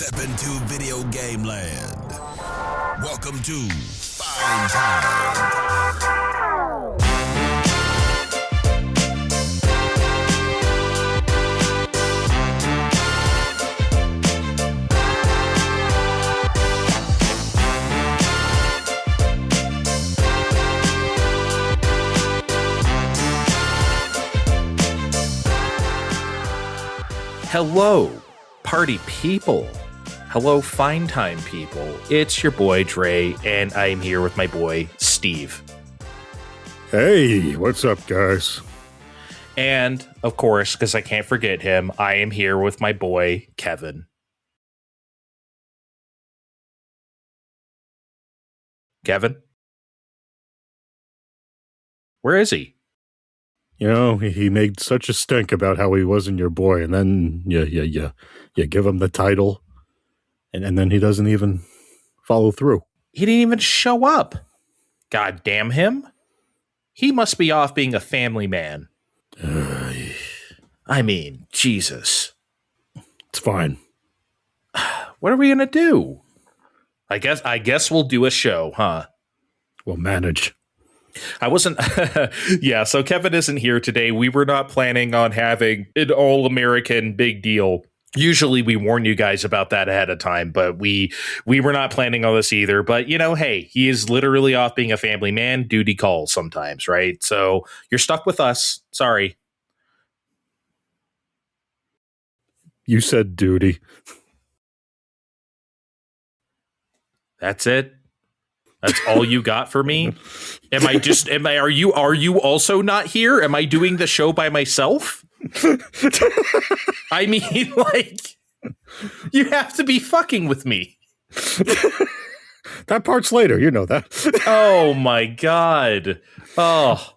Step into video game land. Welcome to Fine Time. Hello, party people. Hello, Fine Time people. It's your boy, Dre, and I'm here with my boy, Steve. Hey, what's up, guys? And, of course, because I can't forget him, I am here with my boy, Kevin. Kevin? Where is he? You know, he made such a stink about how he wasn't your boy, and then you give him the title, and then he doesn't even follow through. He didn't even show up. God damn him. He must be off being a family man. I mean, Jesus. It's fine. What are we going to do? I guess we'll do a show, huh? We'll manage. I wasn't. Yeah, so Kevin isn't here today. We were not planning on having an all-American big deal. Usually we warn you guys about that ahead of time, but we were not planning on this either. But, you know, hey, he is literally off being a family man. Duty calls sometimes, right? So you're stuck with us. Sorry. You said duty. That's it. That's all you got for me? Are you also not here? Am I doing the show by myself? I mean, like, you have to be fucking with me. That part's later, you know that. Oh my God. Oh,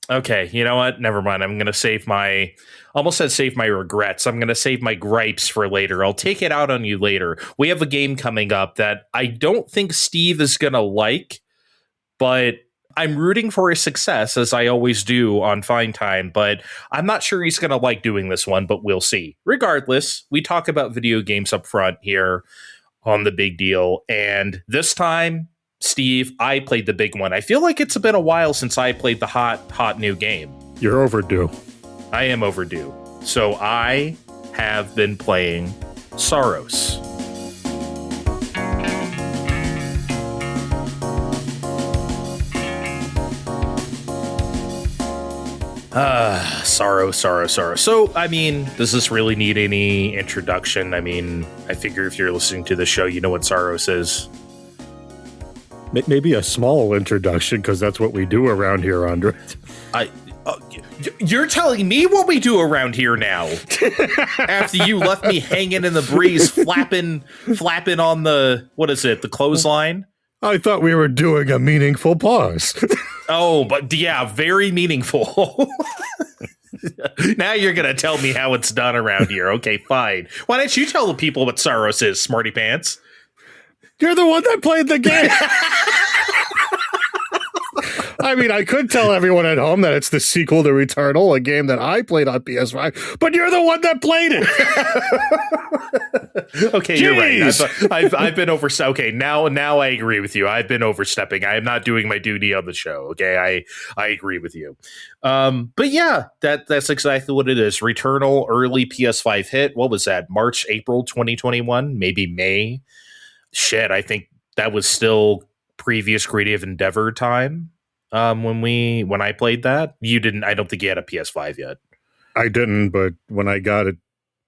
okay, you know what? Never mind. I'm going to save my regrets. I'm going to save my gripes for later. I'll take it out on you later. We have a game coming up that I don't think Steve is going to like, but I'm rooting for his success, as I always do on Fine Time, but I'm not sure he's going to like doing this one, but we'll see. Regardless, we talk about video games up front here on The Big Deal, and this time, Steve, I played the big one. I feel like it's been a while since I played the hot new game. You're overdue. I am overdue. So I have been playing Saros. Saros. So, I mean, does this really need any introduction? I mean, I figure if you're listening to the show, you know what Saros is. Maybe a small introduction, because that's what we do around here, Andre. You're telling me what we do around here now? After you left me hanging in the breeze, flapping on the, what is it, the clothesline? I thought we were doing a meaningful pause. Oh, but yeah, very meaningful. Now you're going to tell me how it's done around here. Okay, fine. Why don't you tell the people what Saros is, smarty pants? You're the one that played the game. I mean, I could tell everyone at home that it's the sequel to Returnal, a game that I played on PS5, but you're the one that played it. Okay, jeez. You're right. I've been over. Okay, now I agree with you. I've been overstepping. I am not doing my duty on the show. Okay, I agree with you. But yeah, that's exactly what it is. Returnal, early PS5 hit. What was that? March, April 2021, maybe May. Shit, I think that was still previous Creative Endeavor time. When I played that, you didn't. I don't think you had a PS5 yet. I didn't, but when I got a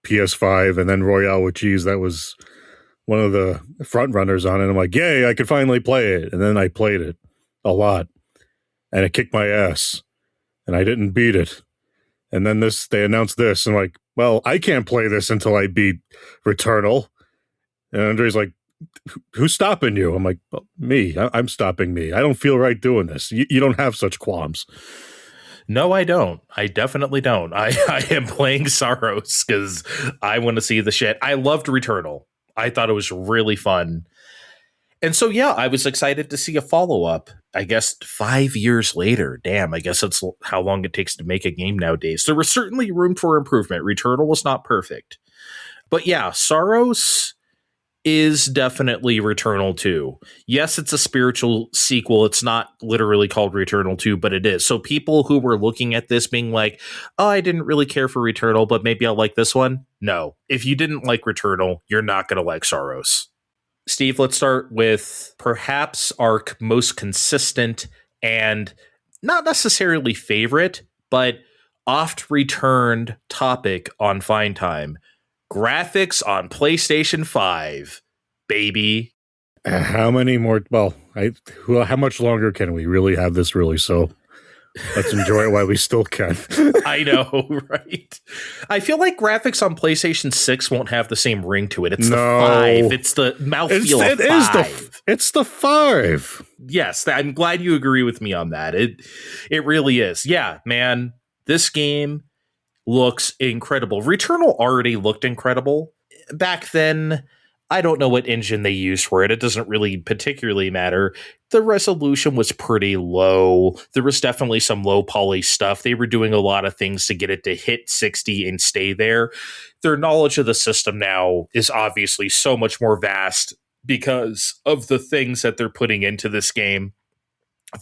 PS5 and then Royale with Cheese, that was one of the front runners on it. I'm like, yay, I could finally play it. And then I played it a lot, and it kicked my ass, and I didn't beat it. And then they announced this, and I'm like, well, I can't play this until I beat Returnal. And Andre's like, who's stopping you? I'm like, well, me. I'm stopping me. I don't feel right doing this. You don't have such qualms. No, I don't. I definitely don't. I am playing Saros because I want to see the shit. I loved Returnal. I thought it was really fun. And so, yeah, I was excited to see a follow-up. I guess 5 years later. Damn, I guess that's how long it takes to make a game nowadays. There was certainly room for improvement. Returnal was not perfect. But yeah, Saros is definitely Returnal 2. Yes, it's a spiritual sequel. It's not literally called Returnal 2, but it is. So people who were looking at this being like, oh, I didn't really care for Returnal, but maybe I'll like this one. No, if you didn't like Returnal, you're not going to like Saros. Steve, let's start with perhaps our most consistent and not necessarily favorite, but oft returned topic on Fine Time. Graphics on PlayStation 5, baby. How many more? Well, how much longer can we really have this? Really, so let's enjoy it while we still can. I know, right? I feel like graphics on PlayStation 6 won't have the same ring to it. It's the 5. It's the mouthfeel of 5. It's the 5. Yes, I'm glad you agree with me on that. It really is. Yeah, man, this game looks incredible. Returnal already looked incredible. Back then, I don't know what engine they used for it. It doesn't really particularly matter. The resolution was pretty low. There was definitely some low poly stuff. They were doing a lot of things to get it to hit 60 and stay there. Their knowledge of the system now is obviously so much more vast because of the things that they're putting into this game.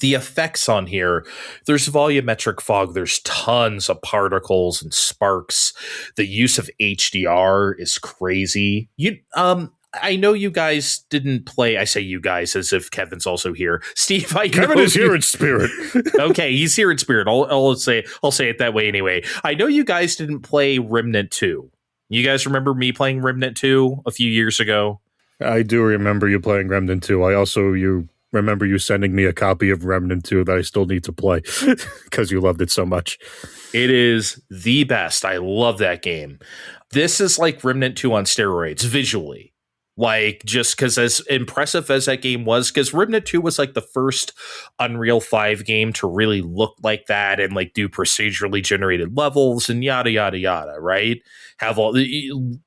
The effects on here, there's volumetric fog, there's tons of particles and sparks. The use of HDR is crazy. I know you guys didn't play. I say you guys as if Kevin's also here. Steve, Kevin is here in spirit. Okay, he's here in spirit. I'll say it that way anyway. I know you guys didn't play Remnant 2. You guys remember me playing Remnant 2 a few years ago? I do remember you playing Remnant 2. Remember you sending me a copy of Remnant 2 that I still need to play because you loved it so much. It is the best. I love that game. This is like Remnant 2 on steroids visually. Like, just because as impressive as that game was, because Remnant 2 was like the first Unreal 5 game to really look like that and like do procedurally generated levels and yada, yada, yada, right? Have all the,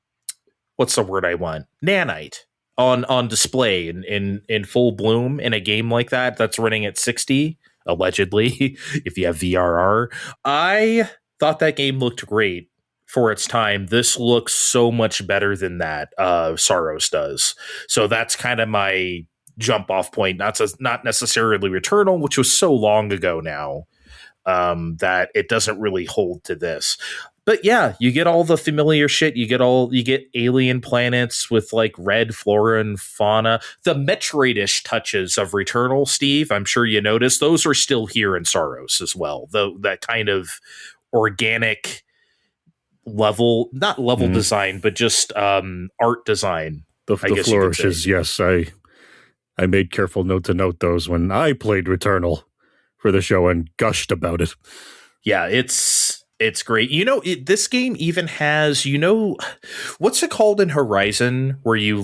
what's the word I want? Nanite. On display in full bloom in a game like that's running at 60, allegedly, if you have VRR. I thought that game looked great for its time. This looks so much better than that Saros does. So that's kind of my jump off point. Not necessarily Returnal, which was so long ago now that it doesn't really hold to this. But yeah, you get all the familiar shit. You get alien planets with like red flora and fauna. The Metroid-ish touches of Returnal, Steve, I'm sure you noticed, those are still here in Saros as well. Though that kind of organic level, not level design, but just art design. The flourishes, yes. I made careful note to note those when I played Returnal for the show and gushed about it. Yeah, it's great. This game even has, what's it called in Horizon where you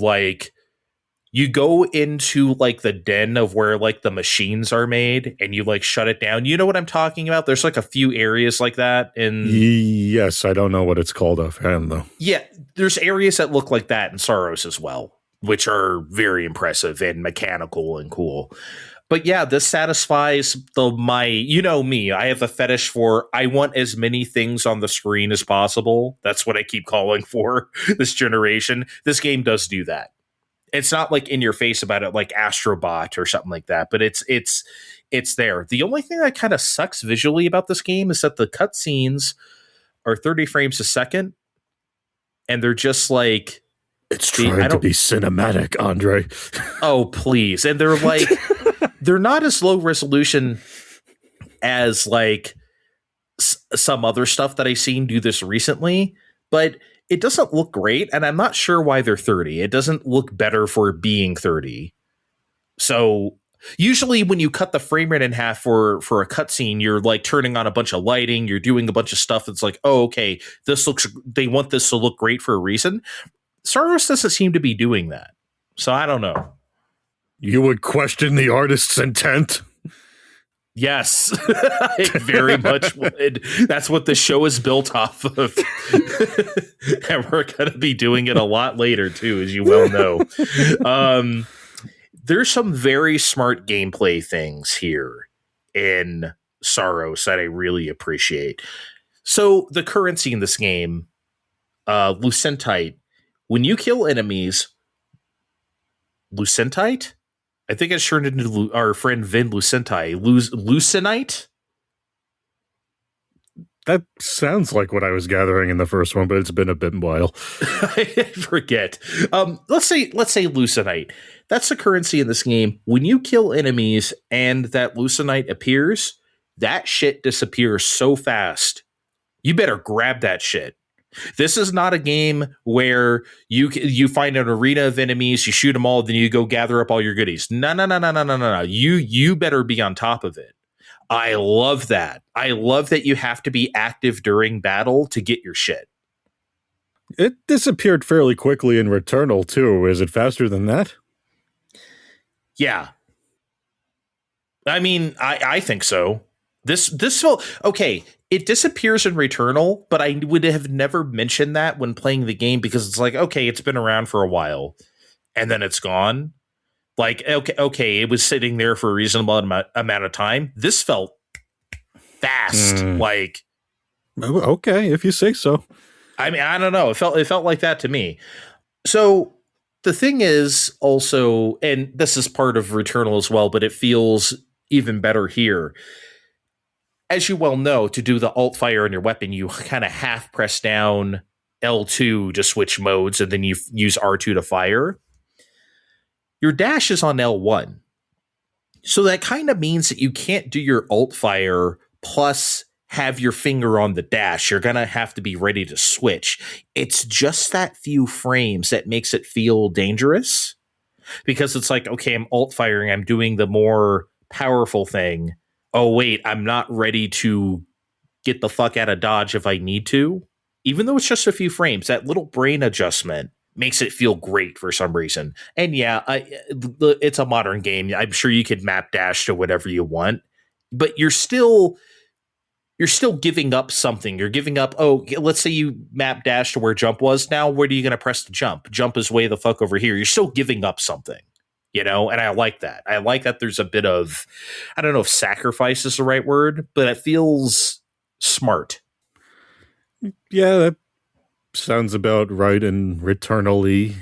go into like the den of where like the machines are made and you like shut it down. You know what I'm talking about? There's like a few areas like that. Yes, I don't know what it's called offhand though. Yeah, there's areas that look like that in Saros as well, which are very impressive and mechanical and cool. But yeah, this satisfies me. I have a fetish for, I want as many things on the screen as possible. That's what I keep calling for this generation. This game does do that. It's not like in your face about it like Astrobot or something like that, but it's there. The only thing that kind of sucks visually about this game is that the cutscenes are 30 frames a second, and they're just like, it's trying to be cinematic, Andre. Oh, please. And they're like, they're not as low resolution as like some other stuff that I've seen do this recently, but it doesn't look great. And I'm not sure why they're 30. It doesn't look better for being 30. So usually when you cut the frame rate in half for a cutscene, you're like turning on a bunch of lighting. You're doing a bunch of stuff. That's like, oh, okay, they want this to look great for a reason. Saros doesn't seem to be doing that. So I don't know. You would question the artist's intent? Yes, I very much would. That's what the show is built off of. And we're going to be doing it a lot later, too, as you well know. There's some very smart gameplay things here in Saros that I really appreciate. So the currency in this game, Lucentite, when you kill enemies, Lucentite? I think it's turned into our friend Vin Lucentite. Lucenite? That sounds like what I was gathering in the first one, but it's been a bit while. I forget. Let's say Lucenite. That's the currency in this game. When you kill enemies and that Lucenite appears, that shit disappears so fast. You better grab that shit. This is not a game where you find an arena of enemies, you shoot them all, then you go gather up all your goodies. No. You better be on top of it. I love that. I love that you have to be active during battle to get your shit. It disappeared fairly quickly in Returnal, too. Is it faster than that? Yeah. I mean, I think so. This felt okay. It disappears in Returnal, but I would have never mentioned that when playing the game because it's like, okay, it's been around for a while and then it's gone. Like, okay, it was sitting there for a reasonable amount of time. This felt fast. Like, okay, if you say so. I mean, I don't know. It felt like that to me. So the thing is also, and this is part of Returnal as well, but it feels even better here. As you well know, to do the alt fire on your weapon, you kind of half press down L2 to switch modes, and then you use R2 to fire. Your dash is on L1. So that kind of means that you can't do your alt fire plus have your finger on the dash. You're going to have to be ready to switch. It's just that few frames that makes it feel dangerous because it's like, okay, I'm alt firing. I'm doing the more powerful thing. Oh, wait, I'm not ready to get the fuck out of dodge if I need to. Even though it's just a few frames, that little brain adjustment makes it feel great for some reason. And yeah, it's a modern game. I'm sure you could map dash to whatever you want, but you're still giving up something. You're giving up, let's say you map dash to where jump was. Now, where are you going to press the jump? Jump is way the fuck over here. You're still giving up something, and I like that. I like that there's a bit of, I don't know if sacrifice is the right word, but it feels smart. Yeah, that sounds about right in Returnal-y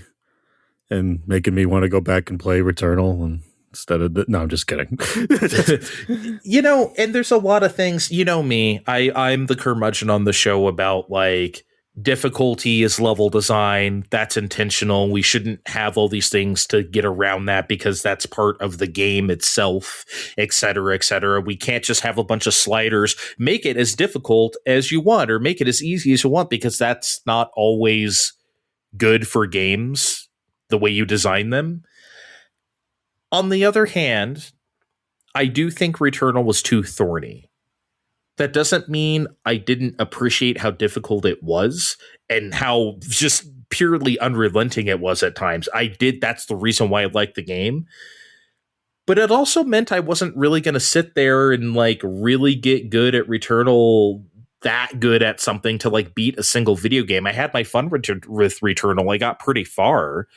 and making me want to go back and play Returnal instead of no, I'm just kidding. And there's a lot of things, me, I'm the curmudgeon on the show about like difficulty is level design. That's intentional. We shouldn't have all these things to get around that because that's part of the game itself, et cetera, et cetera. We can't just have a bunch of sliders, make it as difficult as you want or make it as easy as you want because that's not always good for games, the way you design them. On the other hand, I do think Returnal was too thorny. That doesn't mean I didn't appreciate how difficult it was and how just purely unrelenting it was at times. I did. That's the reason why I liked the game. But it also meant I wasn't really going to sit there and like really get good at Returnal, that good at something to like beat a single video game. I had my fun with Returnal. I got pretty far,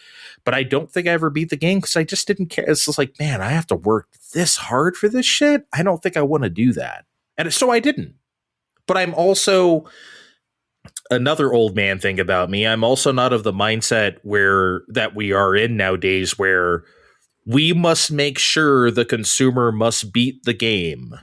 but I don't think I ever beat the game because I just didn't care. It's just like, man, I have to work this hard for this shit. I don't think I want to do that. And so I didn't. But I'm also, another old man thing about me, I'm also not of the mindset that we are in nowadays where we must make sure the consumer must beat the game.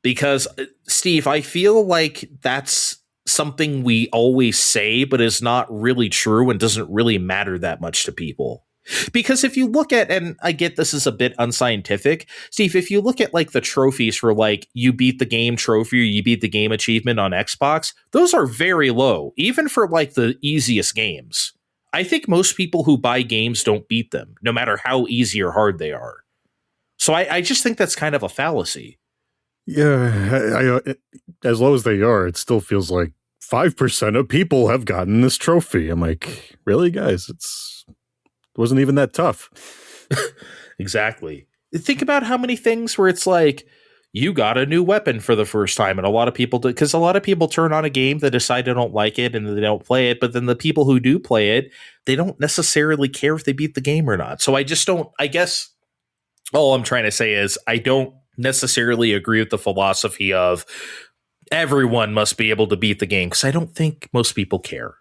Because, Steve, I feel like that's something we always say, but is not really true and doesn't really matter that much to people. Because if you look at, and I get this is a bit unscientific, Steve, if you look at like the trophies for like you beat the game trophy or you beat the game achievement on Xbox, those are very low, even for like the easiest games. I think most people who buy games don't beat them, no matter how easy or hard they are. So I just think that's kind of a fallacy. Yeah, as low as they are, it still feels like 5% of people have gotten this trophy. I'm like, really, guys? It wasn't even that tough. Exactly. Think about how many things where it's like you got a new weapon for the first time, and a lot of people do, because a lot of people turn on a game, they decide they don't like it and they don't play it, but then the people who do play it, they don't necessarily care if they beat the game or not. So I just don't, I guess all I'm trying to say is I don't necessarily agree with the philosophy of everyone must be able to beat the game, because I don't think most people care.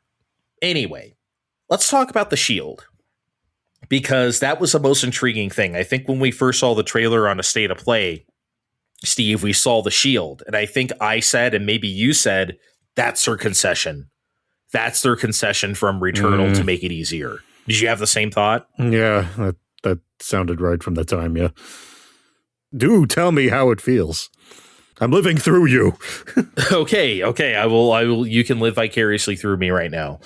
Anyway, Let's talk about the shield, because that was the most intriguing thing. I think when we first saw the trailer on A State of Play, Steve, we saw the shield. And I think I said, and maybe you said, that's their concession. That's their concession from Returnal to make it easier. Did you have the same thought? Yeah, that sounded right from the time, yeah. Do tell me how it feels. I'm living through you. Okay. I will. You can live vicariously through me right now.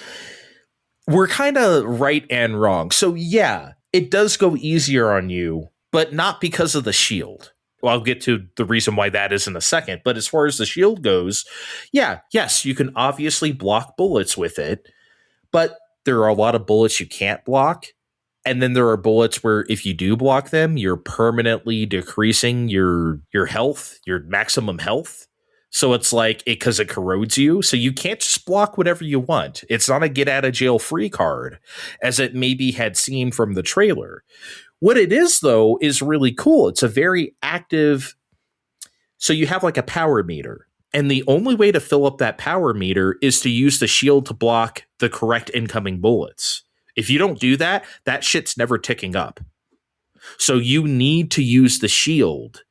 We're kind of right and wrong. So yeah, it does go easier on you, but not because of the shield. Well, I'll get to the reason why that is in a second. But as far as the shield goes, yes, you can obviously block bullets with it, but there are a lot of bullets you can't block. And then there are bullets where if you do block them, you're permanently decreasing your health, your maximum health. So it's like because it corrodes you. So you can't just block whatever you want. It's not a get out of jail free card, as it maybe had seemed from the trailer. What it is, though, is really cool. It's a very active. So you have like a power meter. And the only way to fill up that power meter is to use the shield to block the correct incoming bullets. If you don't do that, that shit's never ticking up. So you need to use the shield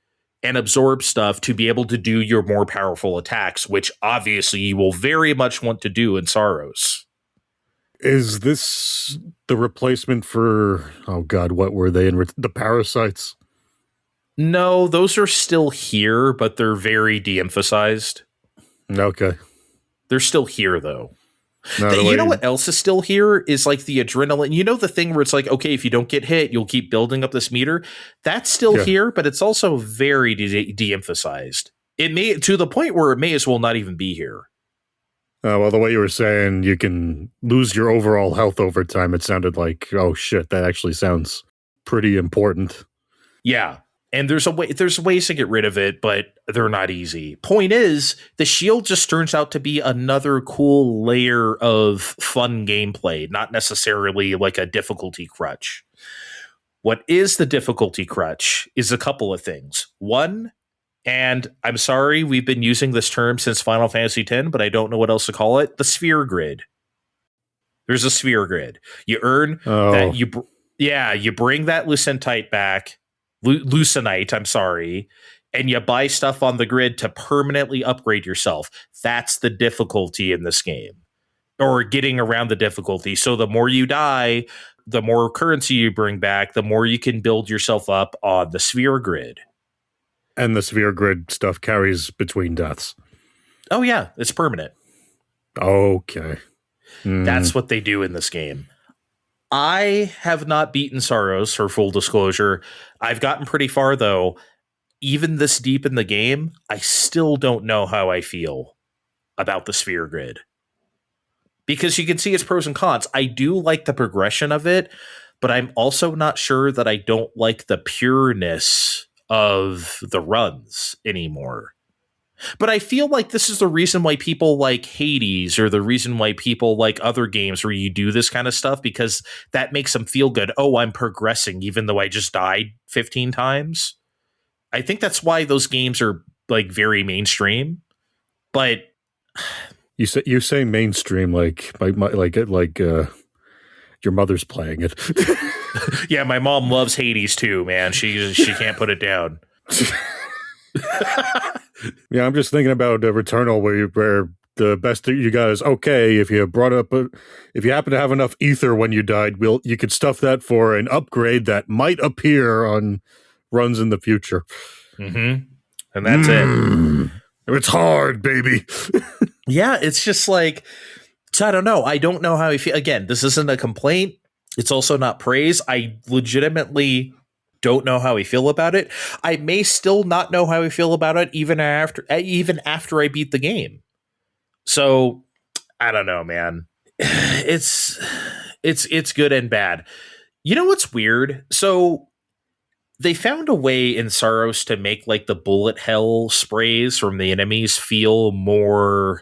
and absorb stuff to be able to do your more powerful attacks, which obviously you will very much want to do in Saros. Is this the replacement for, oh God, what were they in the parasites? No, those are still here, but they're very de-emphasized. Okay. They're still here, though. You know what else is still here is like the adrenaline. You know the thing where it's like, okay, if you don't get hit, you'll keep building up this meter. That's still here, but it's also very de-emphasized. It may, to the point where it may as well not even be here. Well, the way you were saying you can lose your overall health over time, it sounded like, oh shit, that actually sounds pretty important. Yeah. And there's ways to get rid of it, but they're not easy. Point is, the shield just turns out to be another cool layer of fun gameplay, not necessarily like a difficulty crutch. What is the difficulty crutch is a couple of things. One, and I'm sorry, we've been using this term since Final Fantasy X, but I don't know what else to call it. The sphere grid. There's a sphere grid. You earn that. You bring that Lucentite back. Lucenite, I'm sorry, and you buy stuff on the grid to permanently upgrade yourself. That's the difficulty in this game, or getting around the difficulty. So the more you die, the more currency you bring back, the more you can build yourself up on the sphere grid. And the sphere grid stuff carries between deaths. Oh yeah, it's permanent. Okay. That's what they do in this game. I have not beaten Saros, for full disclosure. I've gotten pretty far, though. Even this deep in the game, I still don't know how I feel about the sphere grid. Because you can see its pros and cons. I do like the progression of it, but I'm also not sure that I don't like the pureness of the runs anymore. But I feel like this is the reason why people like Hades, or the reason why people like other games where you do this kind of stuff, because that makes them feel good. Oh, I'm progressing even though I just died 15 times. I think that's why those games are like very mainstream. But you say mainstream like your mother's playing it. Yeah, my mom loves Hades too, man. She can't put it down. Yeah, I'm just thinking about Returnal, where the best you got is, okay, if you happen to have enough ether when you died, you could stuff that for an upgrade that might appear on runs in the future. Mm-hmm. And that's it. It's hard, baby. Yeah, it's just like, so I don't know. I don't know how I feel. Again, this isn't a complaint. It's also not praise. I legitimately don't know how I feel about it. I may still not know how I feel about it even after I beat the game. So I don't know, man. It's good and bad. You know what's weird? So they found a way in Saros to make like the bullet hell sprays from the enemies feel more.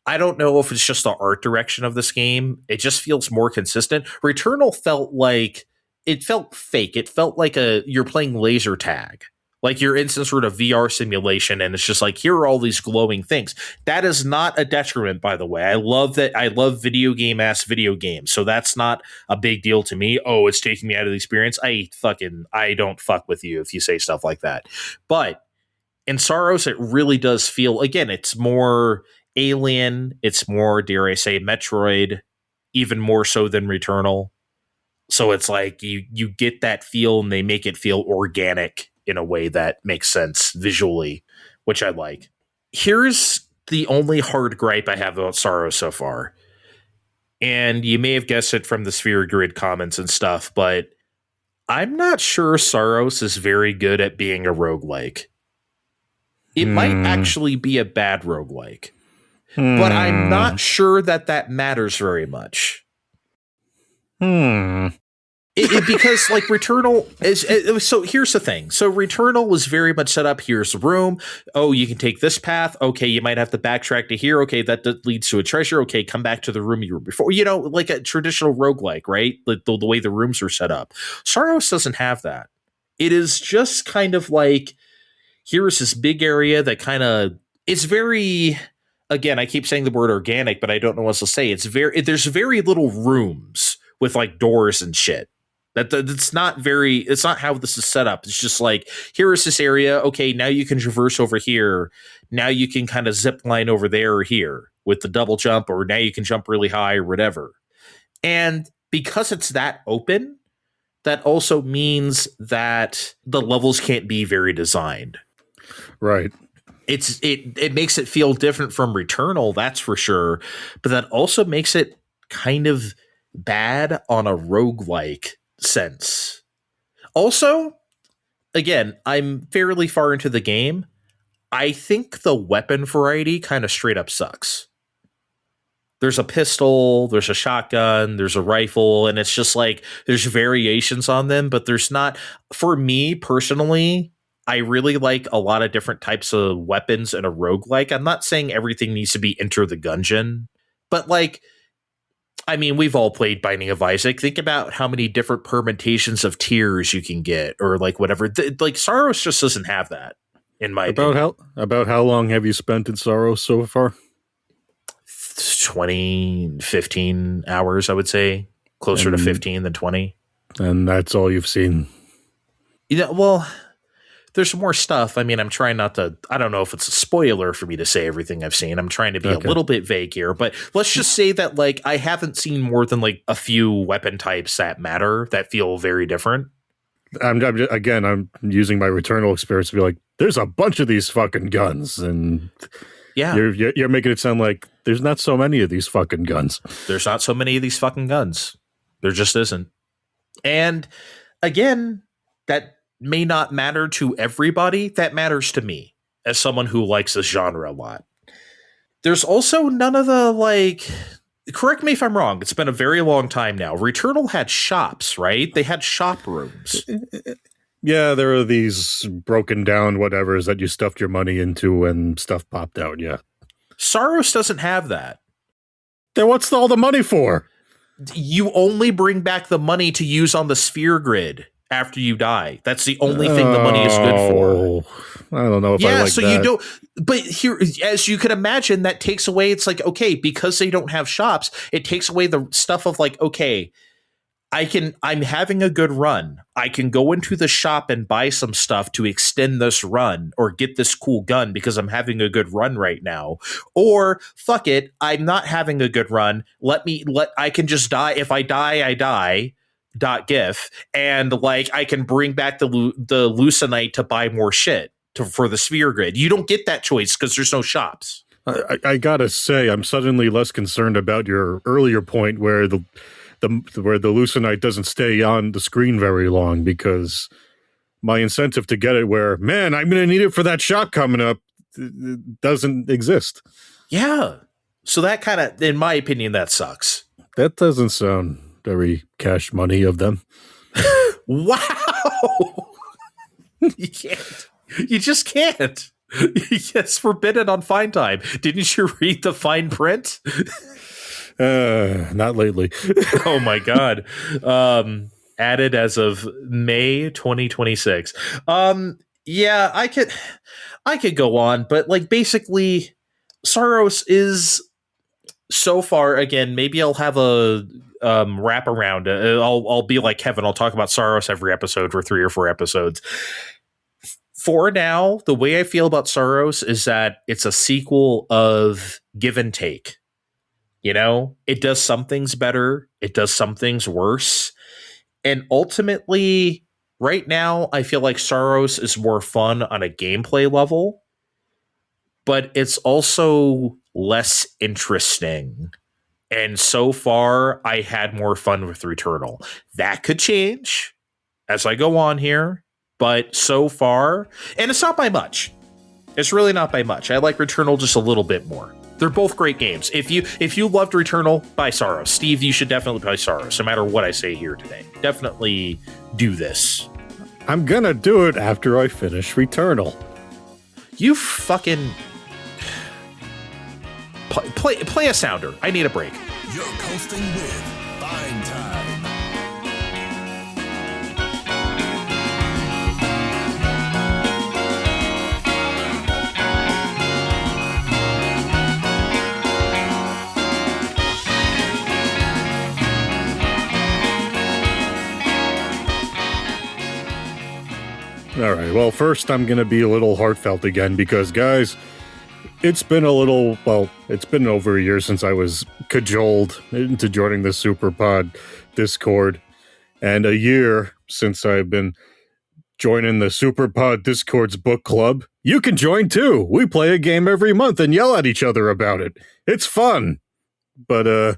I don't know if it's just the art direction of this game. It just feels more consistent. Returnal felt like it felt fake. It felt like you're playing laser tag. Like you're in some sort of VR simulation and it's just like, here are all these glowing things. That is not a detriment, by the way. I love that. I love video games. So that's not a big deal to me. Oh, it's taking me out of the experience. I don't fuck with you if you say stuff like that. But in Saros, it really does feel, again, it's more Alien. It's more, dare I say, Metroid, even more so than Returnal. So it's like you get that feel and they make it feel organic in a way that makes sense visually, which I like. Here's the only hard gripe I have about Saros so far. And you may have guessed it from the Sphere Grid comments and stuff, but I'm not sure Saros is very good at being a roguelike. It might actually be a bad roguelike. But I'm not sure that matters very much. Because like Returnal is so here's the thing. So Returnal was very much set up. Here's the room. Oh, you can take this path. Okay, you might have to backtrack to here. Okay, that leads to a treasure. Okay, come back to the room you were before. You know, like a traditional roguelike, right? The way the rooms are set up. Saros doesn't have that. It is just kind of like, here is this big area that kind of, it's very, again, I keep saying the word organic, but I don't know what else to say. There's very little rooms with like doors and shit. It's not how this is set up. It's just like, here is this area. Okay, now you can traverse over here. Now you can kind of zip line over there or here with the double jump, or now you can jump really high or whatever. And because it's that open, that also means that the levels can't be very designed. Right. It makes it feel different from Returnal, that's for sure. But that also makes it kind of bad on a roguelike sense. Also, again, I'm fairly far into the game. I think the weapon variety kind of straight up sucks. There's a pistol, there's a shotgun, there's a rifle, and it's just like there's variations on them, but there's not, for me personally, I really like a lot of different types of weapons in a roguelike. I'm not saying everything needs to be Enter the Gungeon, but like, I mean, we've all played Binding of Isaac. Think about how many different permutations of tears you can get, or like whatever. Like Saros just doesn't have that, in my opinion. About how long have you spent in Saros so far? 15 hours, I would say. Closer to 15 than 20. And that's all you've seen? Yeah, well, there's more stuff. I mean, I'm trying not to, I don't know if it's a spoiler for me to say everything I've seen. I'm trying to be a little bit vague here, but let's just say that like I haven't seen more than like a few weapon types that matter, that feel very different. I'm using my Returnal experience to be like, there's a bunch of these fucking guns, and yeah, you're making it sound like there's not so many of these fucking guns. There's not so many of these fucking guns. There just isn't. And again, that may not matter to everybody. That matters to me as someone who likes this genre a lot. There's also none of the like, correct me if I'm wrong, it's been a very long time now. Returnal had shops, right? They had shop rooms. Yeah, there are these broken down whatevers that you stuffed your money into and stuff popped out, yeah. Saros doesn't have that. Then what's all the money for? You only bring back the money to use on the Sphere Grid after you die. That's the only thing the money is good for. I don't know if I like so that. You don't, but here, as you can imagine, that takes away, it's like, okay, because they don't have shops, it takes away the stuff of like, okay, I'm having a good run. I can go into the shop and buy some stuff to extend this run or get this cool gun because I'm having a good run right now. Or fuck it, I'm not having a good run. I can just die. If I die, I die. .gif, and like I can bring back the Lucenite to buy more shit for the Sphere Grid. You don't get that choice because there's no shops. I gotta say, I'm suddenly less concerned about your earlier point where the Lucenite doesn't stay on the screen very long, because my incentive to get it, where man, I'm gonna need it for that shot coming up, doesn't exist. Yeah, so that kind of, in my opinion, that sucks. That doesn't sound very cash money of them. Wow. You can't. You just can't. It's forbidden on Fine Time. Didn't you read the fine print? Not lately. Oh my God. Added as of May 2026. Yeah, I could go on, but like basically Saros is so far, again, maybe I'll have a wrap around. I'll be like Kevin. I'll talk about Saros every episode for 3 or 4 episodes. For now, the way I feel about Saros is that it's a sequel of give and take. You know, it does some things better, it does some things worse, and ultimately, right now, I feel like Saros is more fun on a gameplay level, but it's also less interesting. And so far, I had more fun with Returnal. That could change as I go on here, but so far, and it's not by much. It's really not by much. I like Returnal just a little bit more. They're both great games. If you loved Returnal, buy Saros. Steve, you should definitely buy Saros, no matter what I say here today. Definitely do this. I'm gonna do it after I finish Returnal. You fucking play a sounder. I need a break. You're coasting with Fine Time. All right, well, first I'm going to be a little heartfelt again because, guys, it's been over a year since I was cajoled into joining the SuperPod Discord, and a year since I've been joining the SuperPod Discord's book club. You can join too. We play a game every month and yell at each other about it. It's fun. But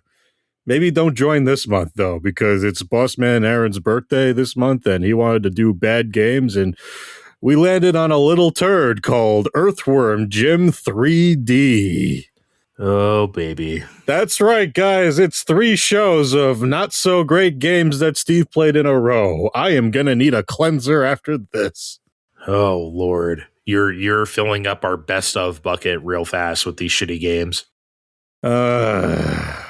maybe don't join this month, though, because it's Bossman Aaron's birthday this month, and he wanted to do bad games, and we landed on a little turd called Earthworm Jim 3D. Oh, baby. That's right, guys. It's 3 shows of not-so-great games that Steve played in a row. I am going to need a cleanser after this. Oh, Lord. You're filling up our best of bucket real fast with these shitty games. I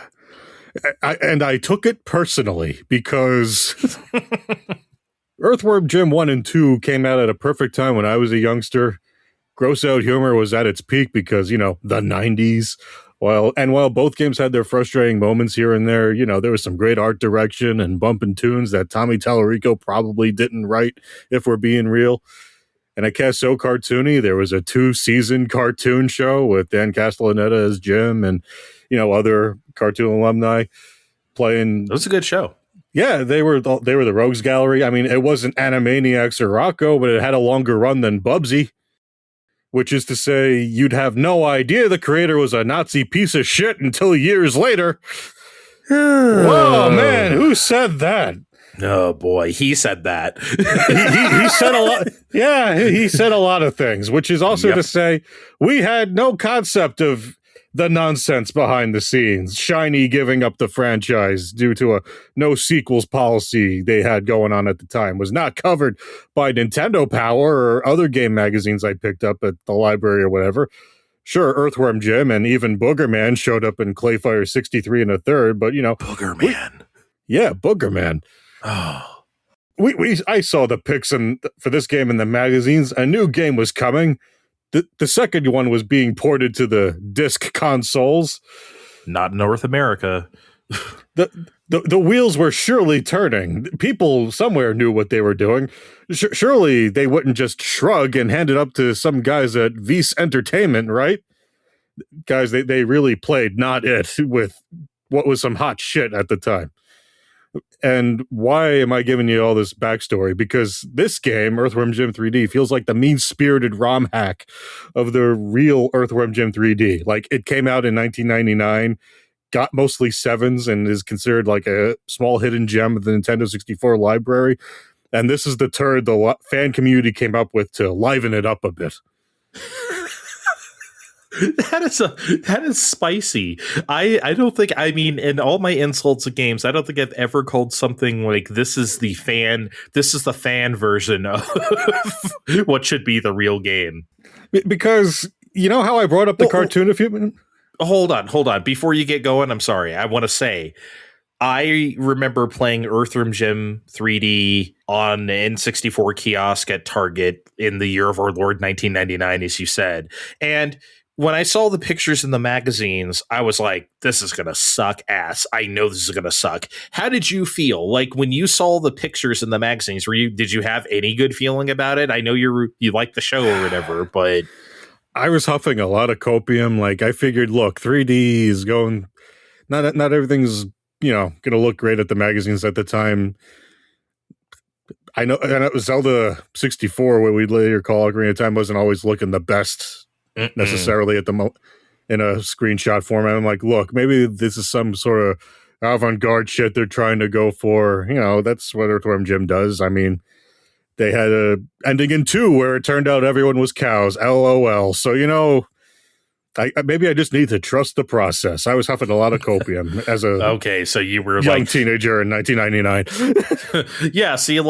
took it personally because Earthworm Jim 1 and 2 came out at a perfect time when I was a youngster. Gross out humor was at its peak because, the 90s. While both games had their frustrating moments here and there, there was some great art direction and bumping tunes that Tommy Tallarico probably didn't write, if we're being real. And it cast so cartoony. There was a 2-season cartoon show with Dan Castellaneta as Jim and, other cartoon alumni playing. It was a good show. Yeah, they were the Rogues Gallery. I mean, it wasn't Animaniacs or Rocco, but it had a longer run than Bubsy, which is to say you'd have no idea the creator was a Nazi piece of shit until years later. Whoa, man, who said that? Oh, boy, he said that. he said a lot. Yeah, he said a lot of things, which is also to say we had no concept of the nonsense behind the scenes. Shiny giving up the franchise due to a no sequels policy they had going on at the time was not covered by Nintendo Power or other game magazines I picked up at the library or whatever. Sure, Earthworm Jim and even Boogerman showed up in Clayfire 63 and a third, but Boogerman. Boogerman. Oh. I saw the pics for this game in the magazines. A new game was coming. The second one was being ported to the disc consoles. Not in North America. The wheels were surely turning. People somewhere knew what they were doing. Surely they wouldn't just shrug and hand it up to some guys at Vice Entertainment, right? Guys, they really played not it with what was some hot shit at the time. And why am I giving you all this backstory? Because this game, Earthworm Jim 3D, feels like the mean-spirited ROM hack of the real Earthworm Jim 3D. Like, it came out in 1999, got mostly 7s, and is considered like a small hidden gem of the Nintendo 64 library. And this is the turd the fan community came up with to liven it up a bit. That is spicy. I don't think, in all my insults of games, I don't think I've ever called something like this is the fan version of what should be the real game. Because you know how I brought up the cartoon a few minutes? Hold on. Before you get going, I'm sorry. I want to say I remember playing Earthworm Jim 3D on an N64 kiosk at Target in the year of our Lord 1999, as you said. And when I saw the pictures in the magazines, I was like, this is going to suck ass. I know this is going to suck. How did you feel? Like when you saw the pictures in the magazines, did you have any good feeling about it? I know you like the show or whatever, but I was huffing a lot of copium. Like I figured, look, 3D is going, not everything's, going to look great at the magazines at the time. I know Zelda 64, what we'd later call Ocarina of Time, wasn't always looking the best necessarily at the in a screenshot format. I'm like, look, maybe this is some sort of avant-garde shit they're trying to go for. That's what Earthworm Jim does. I mean, they had a ending in 2 where it turned out everyone was cows. LOL. So, maybe I just need to trust the process. I was huffing a lot of copium as a okay. So you were young teenager in 1999. Yeah. See, I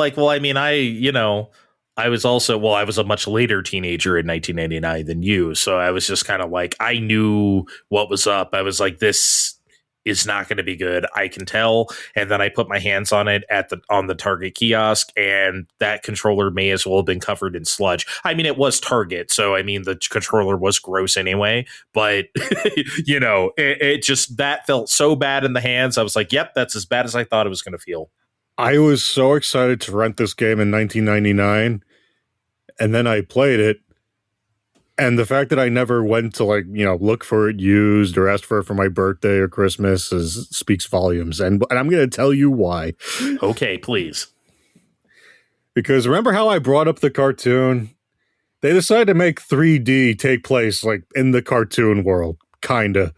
was a much later teenager in 1999 than you. So I was just kind of like, I knew what was up. I was like, this is not going to be good. I can tell. And then I put my hands on it on the Target kiosk, and that controller may as well have been covered in sludge. I mean, it was Target. So, I mean, the controller was gross anyway, but it just, that felt so bad in the hands. I was like, yep, that's as bad as I thought it was going to feel. I was so excited to rent this game in 1999, and then I played it. And the fact that I never went to look for it used or asked for it for my birthday or Christmas speaks volumes. And I'm going to tell you why. Okay, please. Because remember how I brought up the cartoon? They decided to make 3D take place in the cartoon world, kind of.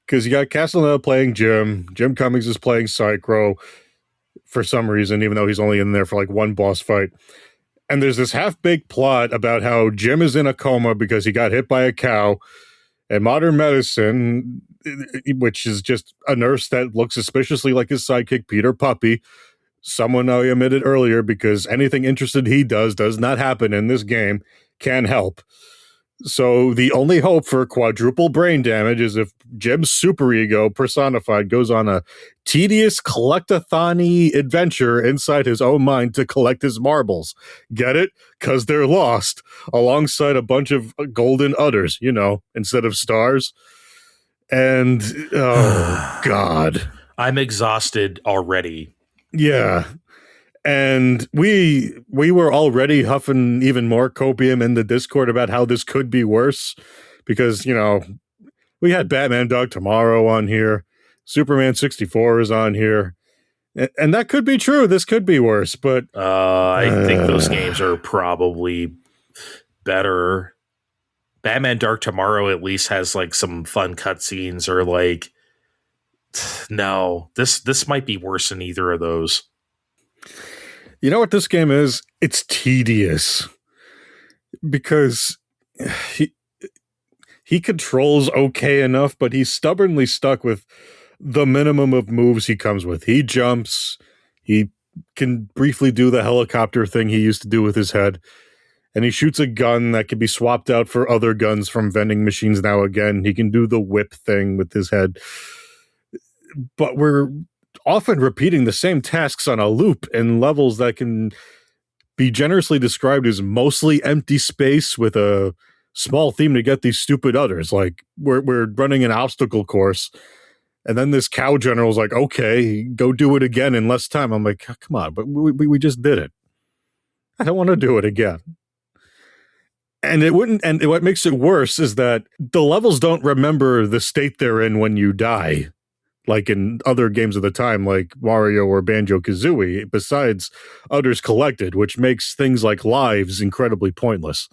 Because you got Castellaneta playing Jim. Jim Cummings is playing Psychro for some reason, even though he's only in there for one boss fight. And there's this half-baked plot about how Jim is in a coma because he got hit by a cow. And modern medicine, which is just a nurse that looks suspiciously like his sidekick, Peter Puppy, someone I omitted earlier because anything interested he does not happen in this game, can help. So the only hope for quadruple brain damage is if Jim's superego personified goes on a tedious collectathon-y adventure inside his own mind to collect his marbles. Get it? Because they're lost alongside a bunch of golden udders, instead of stars. And, oh, God. I'm exhausted already. Yeah. And we were already huffing even more copium in the Discord about how this could be worse because, we had Batman Dog Tomorrow on here. Superman 64 is on here. And that could be true. This could be worse, but I think those games are probably better. Batman Dark Tomorrow at least has some fun cutscenes or no, this might be worse than either of those. You know what this game is? It's tedious because he controls okay enough, but he's stubbornly stuck with the minimum of moves he comes with. He jumps. He can briefly do the helicopter thing he used to do with his head. And he shoots a gun that can be swapped out for other guns from vending machines now again. He can do the whip thing with his head. But we're often repeating the same tasks on a loop in levels that can be generously described as mostly empty space with a small theme to get these stupid udders. We're running an obstacle course, and then this cow general's like, okay, go do it again in less time. I'm like, come on, but we just did it. I don't want to do it again. And it wouldn't. And what makes it worse is that the levels don't remember the state they're in when you die. Like in other games of the time, like Mario or Banjo-Kazooie, besides udders collected, which makes things like lives incredibly pointless.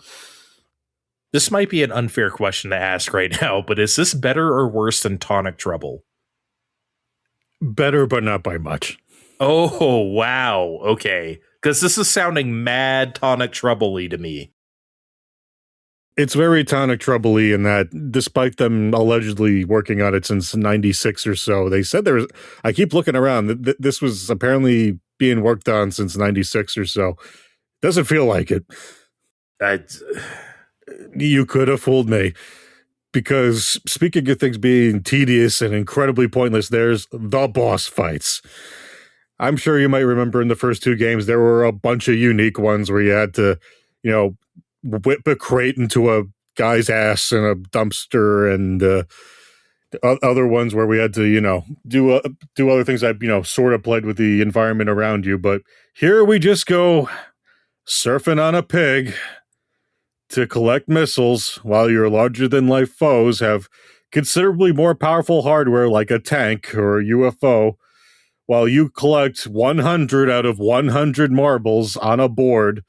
This might be an unfair question to ask right now, but is this better or worse than Tonic Trouble? Better, but not by much. Oh, wow. Okay. Because this is sounding mad Tonic Trouble-y to me. It's very Tonic Trouble-y in that, despite them allegedly working on it since 96 or so, they said there was, I keep looking around, this was apparently being worked on since 96 or so. Doesn't feel like it. You could have fooled me. Because speaking of things being tedious and incredibly pointless, there's the boss fights. I'm sure you might remember in the first two games, there were a bunch of unique ones where you had to, whip a crate into a guy's ass in a dumpster, and other ones where we had to, do other things that, sort of played with the environment around you. But here we just go surfing on a pig to collect missiles while your larger-than-life foes have considerably more powerful hardware like a tank or a UFO, while you collect 100 out of 100 marbles on a board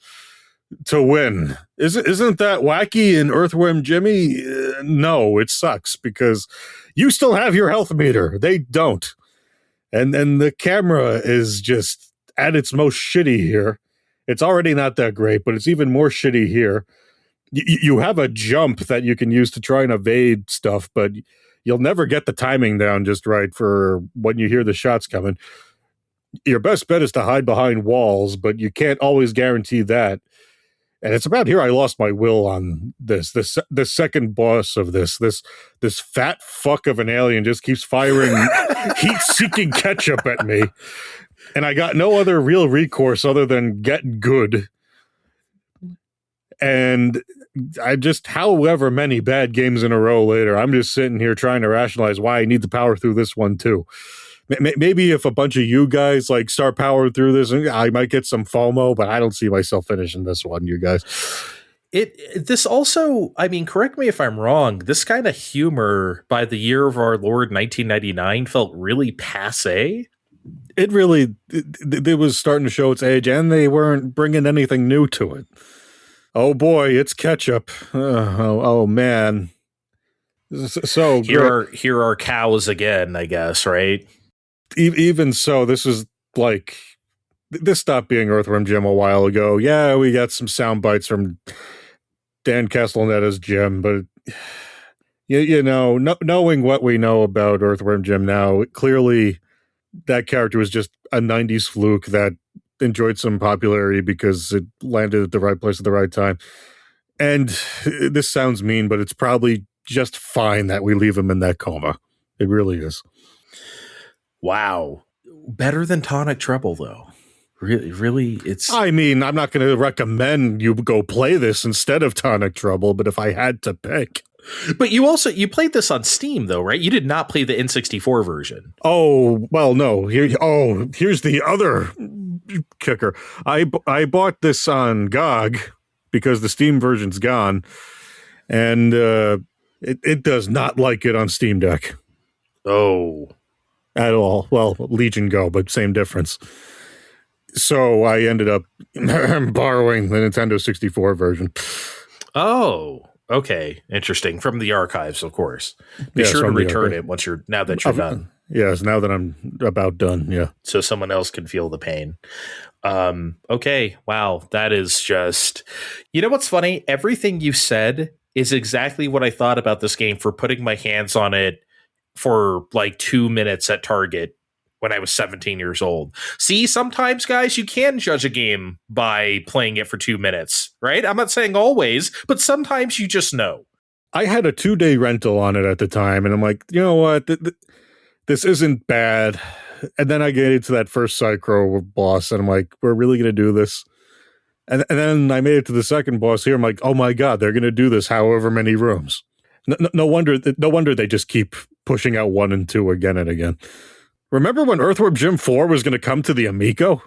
to win. Isn't that wacky in Earthworm Jimmy? No, it sucks because you still have your health meter. They don't. And the camera is just at its most shitty here. It's already not that great, but it's even more shitty here. You have a jump that you can use to try and evade stuff, but you'll never get the timing down just right for when you hear the shots coming. Your best bet is to hide behind walls, but you can't always guarantee that. And it's about here I lost my will on this. The second boss of this fat fuck of an alien just keeps firing heat-seeking ketchup at me. And I got no other real recourse other than get good. And I just, however many bad games in a row later, I'm just sitting here trying to rationalize why I need to power through this one too. Maybe if a bunch of you guys start powering through this, I might get some FOMO, but I don't see myself finishing this one, you guys. This also, I mean, correct me if I'm wrong, this kind of humor by the year of our Lord 1999 felt really passé. It was starting to show its age, and they weren't bringing anything new to it. Oh boy, it's ketchup. Oh man. So here are cows again, I guess, right? Even so, this is this stopped being Earthworm Jim a while ago. Yeah, we got some sound bites from Dan Castellaneta's Jim, but knowing what we know about Earthworm Jim now, clearly that character was just a 90s fluke that enjoyed some popularity because it landed at the right place at the right time. And this sounds mean, but it's probably just fine that we leave him in that coma. It really is. Wow. Better than Tonic Trouble, though. Really, it's... I mean, I'm not going to recommend you go play this instead of Tonic Trouble, but if I had to pick... But you played this on Steam, though, right? You did not play the N64 version. Oh, well, no. Here's the other kicker. I bought this on GOG because the Steam version's gone, and it does not like it on Steam Deck. Oh. At all. Well, Legion Go, but same difference. So I ended up borrowing the Nintendo 64 version. Oh, okay. Interesting. From the archives, of course. Be sure to return it now that you're done. Yes, now that I'm about done, yeah. So someone else can feel the pain. Okay. Wow. That is just... You know what's funny? Everything you said is exactly what I thought about this game for putting my hands on it for 2 minutes at Target when I was 17 years old. See, sometimes, guys, you can judge a game by playing it for 2 minutes, right? I'm not saying always, but sometimes you just know. I had a 2-day rental on it at the time, and I'm like, you know what? This isn't bad. And then I get into that first Psycho boss, and I'm like, we're really going to do this? And then I made it to the second boss here. I'm like, oh my God, they're going to do this however many rooms. No wonder they just keep pushing out 1 and 2 again and again. Remember when Earthworm Jim 4 was going to come to the Amico?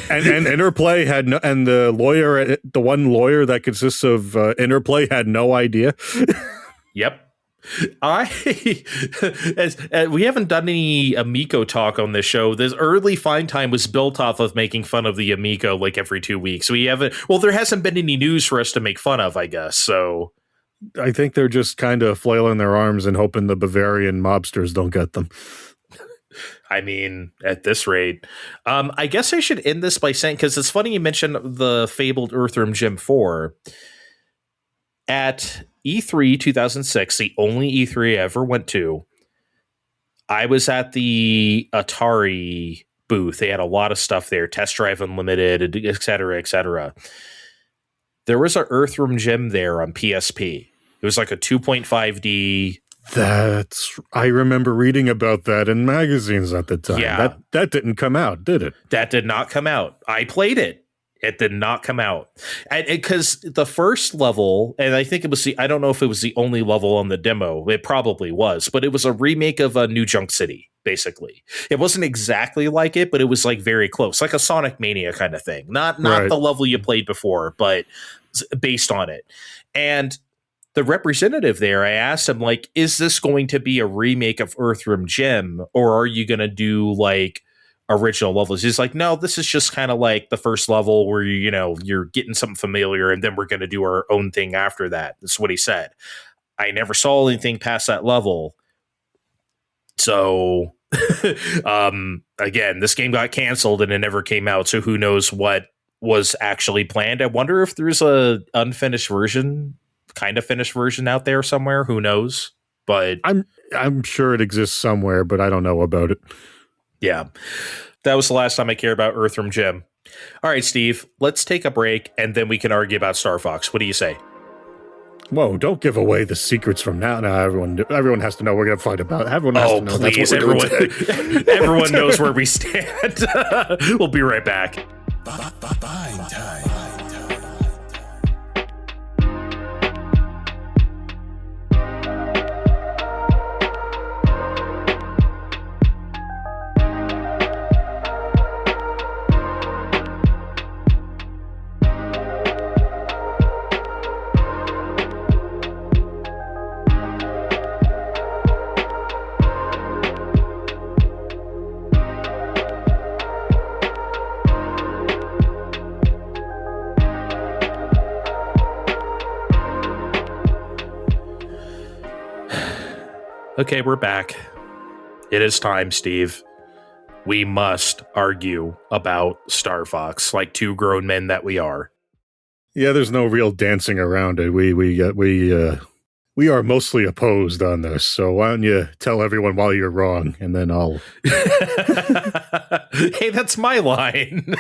and Interplay had no, and the one lawyer that consists of Interplay had no idea. Yep. We haven't done any Amico talk on this show. This early Fine Time was built off of making fun of the Amico every 2 weeks. There hasn't been any news for us to make fun of, I guess. So I think they're just kind of flailing their arms and hoping the Bavarian mobsters don't get them. I mean, at this rate, I guess I should end this by saying, because it's funny you mentioned the fabled Earthworm Jim 4. At E3 2006, the only E3 I ever went to, I was at the Atari booth. They had a lot of stuff there, Test Drive Unlimited, et cetera, et cetera. There was an Earthworm Jim there on PSP. It was like a 2.5D I remember reading about that in magazines at the time. Yeah. That didn't come out, did it? That did not come out. I played it. It did not come out. Because the first level, and I think it was I don't know if it was the only level on the demo. It probably was, but it was a remake of a New Junk City, basically. It wasn't exactly like it, but it was like very close, like a Sonic Mania kind of thing. Not Right. the level you played before, but based on it. And the representative there, I asked him, like, is this going to be a remake of Earthworm Jim, or are you going to do like original levels? He's like, no, this is just kind of like the first level where you're getting something familiar, and then we're going to do our own thing after that. That's what he said. I never saw anything past that level. So again, this game got canceled and it never came out. So who knows what was actually planned? I wonder if there's a unfinished version, kind of finished version out there somewhere. Who knows? But I'm sure it exists somewhere, but I don't know about it. Yeah, that was the last time I cared about Earthworm Jim. All right, Steve, let's take a break and then we can argue about StarFox. What do you say? Whoa, don't give away the secrets from now. Now everyone has to know we're going to fight about it. Everyone has to know. Please, everyone knows where we stand. We'll be right back. Fine time. Okay, we're back. It is time, Steve. We must argue about StarFox, like two grown men that we are. Yeah, there's no real dancing around it. We are mostly opposed on this. So why don't you tell everyone why you're wrong, and then I'll. Hey, that's my line.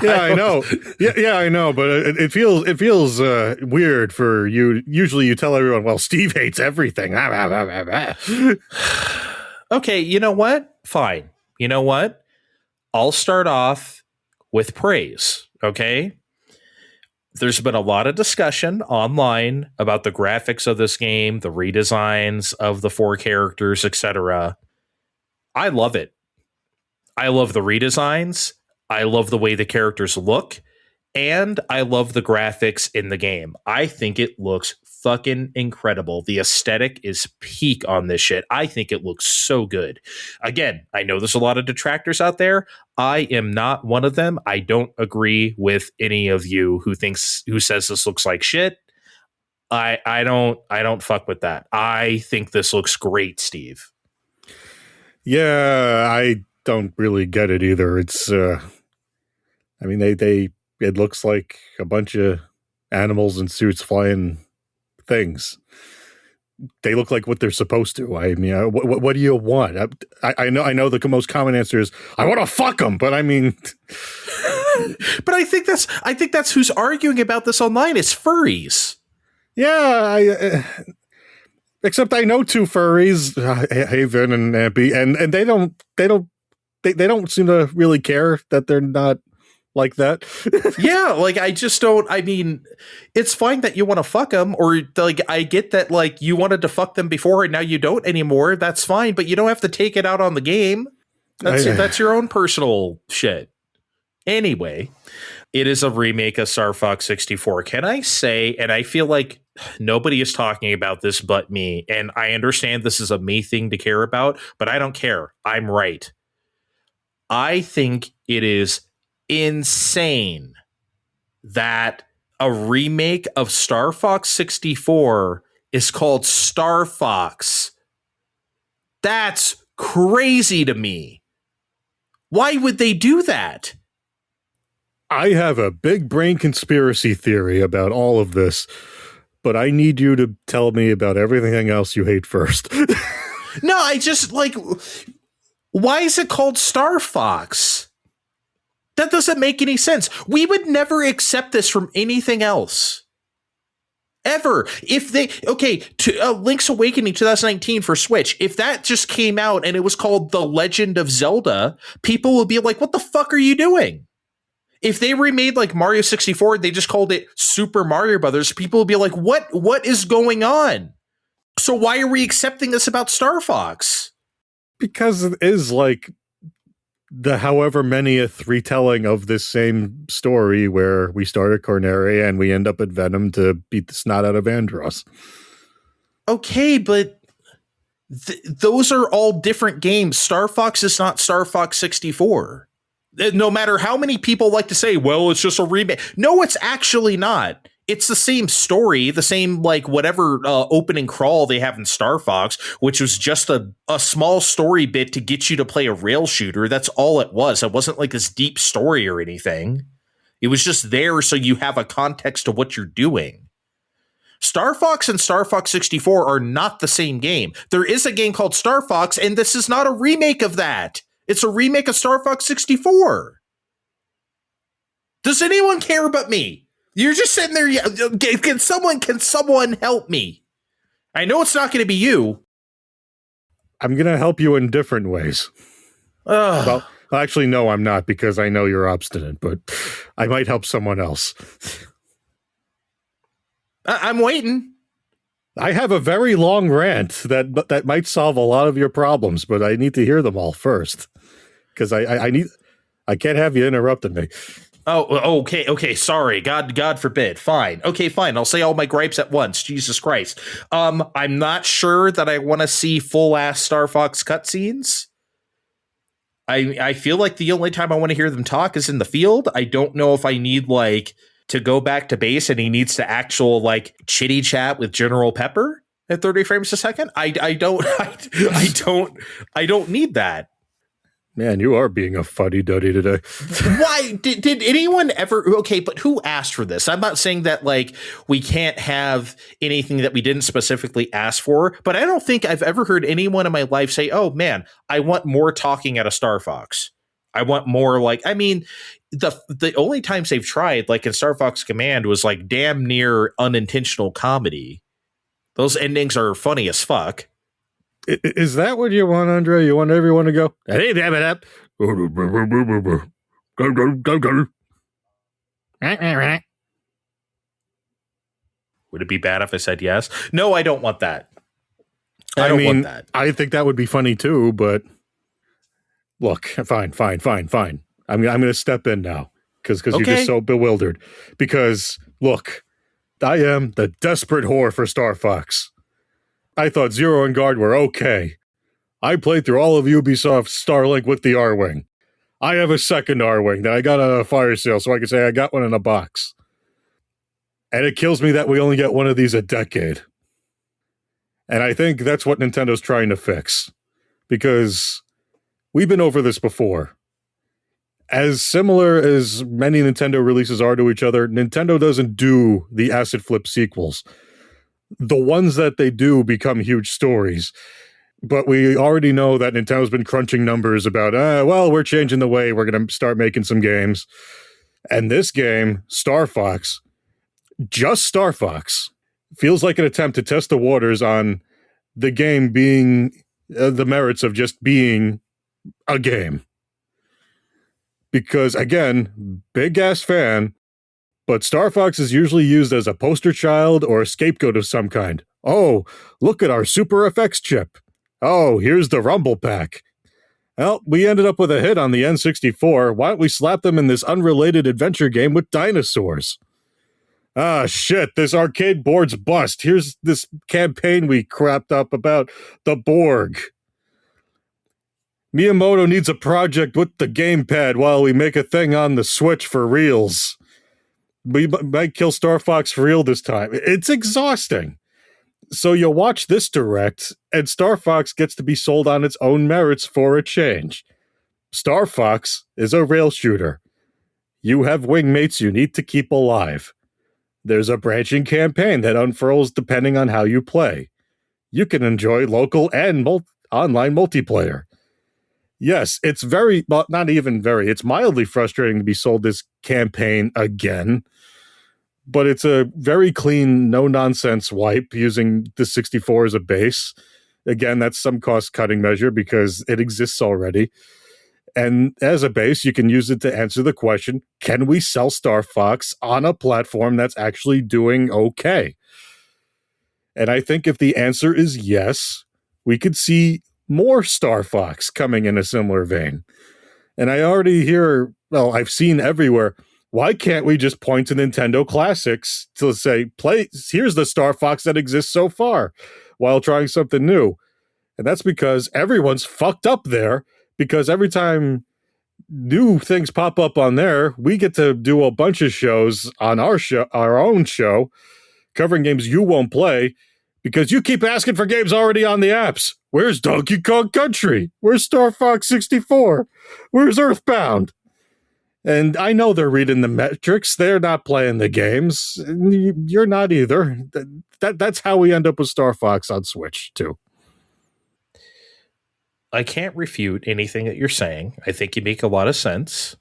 Yeah, I know. Yeah, I know. But it feels weird for you. Usually, you tell everyone, "Well, Steve hates everything." Okay, you know what? Fine. You know what? I'll start off with praise. Okay. There's been a lot of discussion online about the graphics of this game, the redesigns of the four characters, etc. I love it. I love the redesigns. I love the way the characters look. And I love the graphics in the game. I think it looks fucking incredible. The aesthetic is peak on this shit. I think it looks so good. Again, I know there's a lot of detractors out there. I am not one of them. I don't agree with any of you who says this looks like shit. I don't fuck with that. I think this looks great, Steve. Yeah, I don't really get it either. It's I mean it looks like a bunch of animals in suits flying things. They look like what they're supposed to. I mean, what do you want? I know the most common answer is I want to fuck them, but I mean, but I think that's who's arguing about this online. It's furries. Yeah, except I know two furries, Haven and Ampy, and they don't seem to really care that they're not like that. Yeah, like I mean, it's fine that you want to fuck them, or like I get that like you wanted to fuck them before and now you don't anymore. That's fine, but you don't have to take it out on the game. That's your own personal shit. Anyway, it is a remake of StarFox 64. Can I say, and I feel like nobody is talking about this but me, and I understand this is a me thing to care about, but I don't care. I'm right. I think it is insane that a remake of StarFox 64 is called StarFox. That's crazy to me. Why would they do that? I have a big brain conspiracy theory about all of this, but I need you to tell me about everything else you hate first. No, I just like, why is it called StarFox? That doesn't make any sense. We would never accept this from anything else. Ever. If they, Link's Awakening 2019 for Switch, if that just came out and it was called The Legend of Zelda, people would be like, what the fuck are you doing? If they remade like Mario 64, they just called it Super Mario Brothers, people would be like, what is going on? So why are we accepting this about StarFox? Because it is like the however manyth retelling of this same story where we start at Corneria and we end up at Venom to beat the snot out of Andros. Okay, but those are all different games. StarFox is not StarFox 64. No matter how many people like to say, well, it's just a remake. No, it's actually not. It's the same story, the same, like, whatever opening crawl they have in StarFox, which was just a small story bit to get you to play a rail shooter. That's all it was. It wasn't like this deep story or anything. It was just there so you have a context to what you're doing. StarFox and StarFox 64 are not the same game. There is a game called StarFox, and this is not a remake of that. It's a remake of StarFox 64. Does anyone care about me? You're just sitting there. Can someone help me? I know it's not going to be you. I'm going to help you in different ways. Well, actually, no, I'm not, because I know you're obstinate, but I might help someone else. I'm waiting. I have a very long rant that might solve a lot of your problems, but I need to hear them all first, because I can't have you interrupting me. Oh, okay. Sorry. God forbid. Fine. Okay, fine. I'll say all my gripes at once. Jesus Christ. I'm not sure that I want to see full ass StarFox cutscenes. I feel like the only time I want to hear them talk is in the field. I don't know if I need like to go back to base and he needs to actual like chitty chat with General Pepper at 30 frames a second. I don't need that. Man, you are being a fuddy-duddy today. Why did anyone ever? Okay, but who asked for this? I'm not saying that like we can't have anything that we didn't specifically ask for, but I don't think I've ever heard anyone in my life say, "Oh man, I want more talking at a StarFox. I want more." Like, I mean, the only times they've tried, like in StarFox Command, was like damn near unintentional comedy. Those endings are funny as fuck. Is that what you want, Andre? You want everyone to go? Would it be bad if I said yes? No, I don't want that. I don't want that. I think that would be funny too, but look, fine. I'm going to step in now because you're just so bewildered. Because look, I am the desperate whore for StarFox. I thought Zero and Guard were okay. I played through all of Ubisoft's Starlink with the R-Wing. I have a second R-Wing that I got at a fire sale, so I can say I got one in a box. And it kills me that we only get one of these a decade. And I think that's what Nintendo's trying to fix. Because we've been over this before. As similar as many Nintendo releases are to each other, Nintendo doesn't do the acid flip sequels. The ones that they do become huge stories. But we already know that Nintendo's been crunching numbers about, we're changing the way we're going to start making some games. And this game, StarFox, just StarFox, feels like an attempt to test the waters on the game being the merits of just being a game. Because, again, big-ass fan, but StarFox is usually used as a poster child or a scapegoat of some kind. Oh, look at our Super FX chip. Oh, here's the Rumble Pack. Well, we ended up with a hit on the N64. Why don't we slap them in this unrelated adventure game with dinosaurs? Ah, shit, this arcade board's bust. Here's this campaign we crapped up about the Borg. Miyamoto needs a project with the gamepad while we make a thing on the Switch for reals. We might kill StarFox for real this time. It's exhausting. So you watch this direct, and StarFox gets to be sold on its own merits for a change. StarFox is a rail shooter. You have wingmates you need to keep alive. There's a branching campaign that unfurls depending on how you play. You can enjoy local and online multiplayer. Yes, it's it's mildly frustrating to be sold this campaign again. but it's a very clean, no nonsense wipe using the 64 as a base. Again, that's some cost cutting measure because it exists already. And as a base, you can use it to answer the question, can we sell StarFox on a platform that's actually doing okay? And I think if the answer is yes, we could see more StarFox coming in a similar vein. And I already hear, well, I've seen everywhere, why can't we just point to Nintendo Classics to say, play, here's the StarFox that exists so far, while trying something new? And that's because everyone's fucked up there, because every time new things pop up on there, we get to do a bunch of shows on our own show, covering games you won't play, because you keep asking for games already on the apps. Where's Donkey Kong Country? Where's Star Fox 64? Where's Earthbound? And I know they're reading the metrics. They're not playing the games. You're not either. That's how we end up with Star Fox on Switch, too. I can't refute anything that you're saying. I think you make a lot of sense.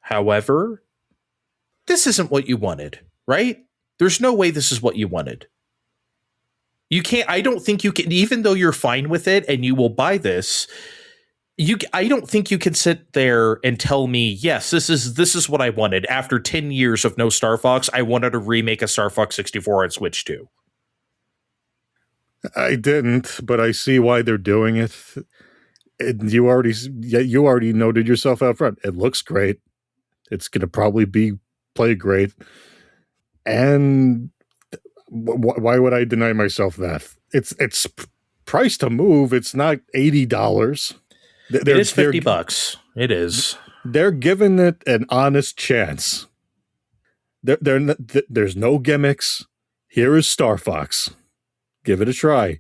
However, this isn't what you wanted, right? There's no way this is what you wanted. You can't, I don't think you can, even though you're fine with it and you will buy this, I don't think you can sit there and tell me, yes, this is what I wanted. After 10 years of no Star Fox, I wanted to remake a Star Fox 64 on Switch 2. I didn't, but I see why they're doing it. And you already noted yourself out front. It looks great. It's going to probably be played great. And why would I deny myself that? It's price to move. It's not $80. It is $50. It is. They're giving it an honest chance. There's no gimmicks. Here is Star Fox. Give it a try.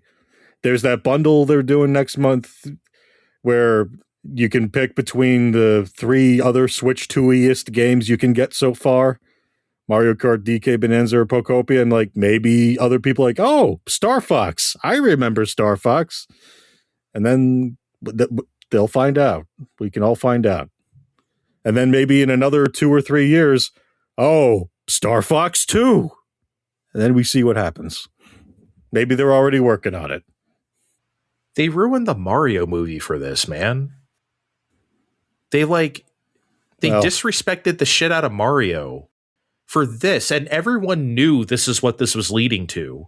There's that bundle they're doing next month where you can pick between the 3 other Switch 2-iest games you can get so far. Mario Kart, DK Bonanza, or Pokopia, and like maybe other people like, oh, Star Fox. I remember Star Fox. And then they'll find out. We can all find out. And then maybe in another 2 or 3 years, oh, Star Fox 2. And then we see what happens. Maybe they're already working on it. They ruined the Mario movie for this, man. They disrespected the shit out of Mario for this, and everyone knew this is what this was leading to.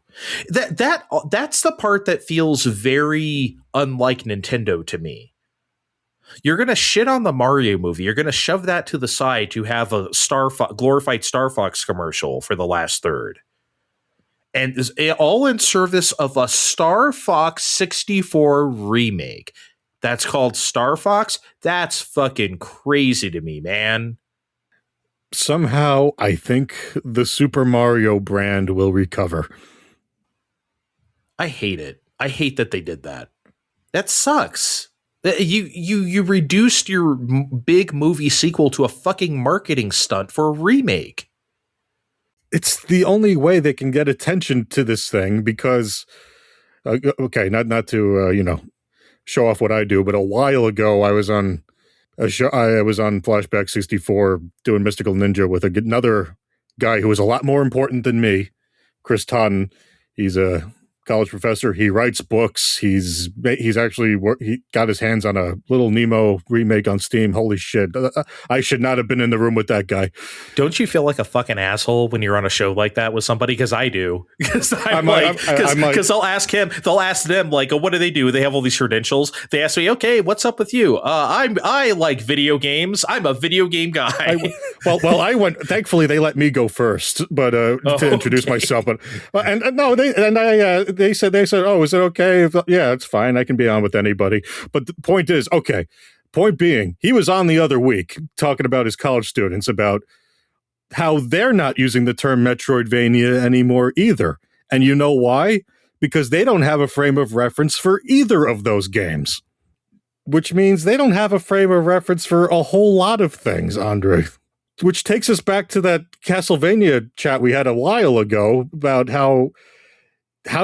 That's the part that feels very unlike Nintendo to me. You're going to shit on the Mario movie. You're going to shove that to the side to have a glorified Star Fox commercial for the last third. And is all in service of a Star Fox 64 remake. That's called Star Fox. That's fucking crazy to me, man. Somehow, I think the Super Mario brand will recover. I hate it. I hate that they did that. That sucks. You reduced your big movie sequel to a fucking marketing stunt for a remake. It's the only way they can get attention to this thing because, okay, not to show off what I do, but a while ago I was on a show. I was on Flashback 64 doing Mystical Ninja with another guy who was a lot more important than me, Chris Totten. He's a college professor. He writes books. He's actually he got his hands on a Little Nemo remake on Steam. Holy shit. I should not have been in the room with that guy. Don't you feel like a fucking asshole when you're on a show like that with somebody? Because I do. Because they'll ask them like, oh, what do they do? They have all these credentials. They ask me, okay, what's up with you? I like video games. I'm a video game guy. I went. Thankfully, they let me go first, but to introduce myself. But they said, oh, is it okay? Yeah, it's fine. I can be on with anybody. But the point is, okay. Point being, he was on the other week talking about his college students about how they're not using the term Metroidvania anymore either. And you know why? Because they don't have a frame of reference for either of those games. Which means they don't have a frame of reference for a whole lot of things, Andre. Which takes us back to that Castlevania chat we had a while ago about how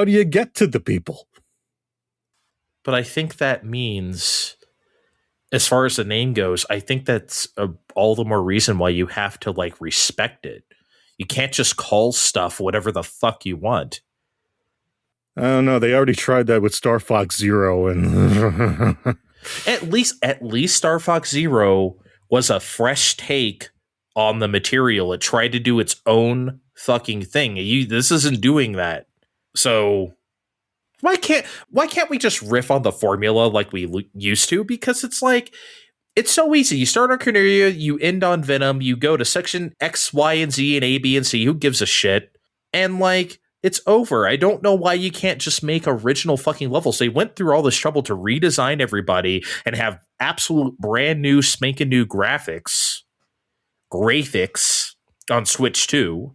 do you get to the people? But I think that means, as far as the name goes, I think that's all the more reason why you have to like respect it. You can't just call stuff whatever the fuck you want. I don't know. They already tried that with StarFox Zero, and At least StarFox Zero was a fresh take on the material. It tried to do its own fucking thing. This isn't doing that. So why can't we just riff on the formula like we used to? Because it's like, it's so easy. You start on Cornelia, you end on Venom, you go to section X, Y, and Z, and A, B, and C. Who gives a shit? And like, it's over. I don't know why you can't just make original fucking levels. They went through all this trouble to redesign everybody and have absolute brand new, spanking new graphics on Switch 2.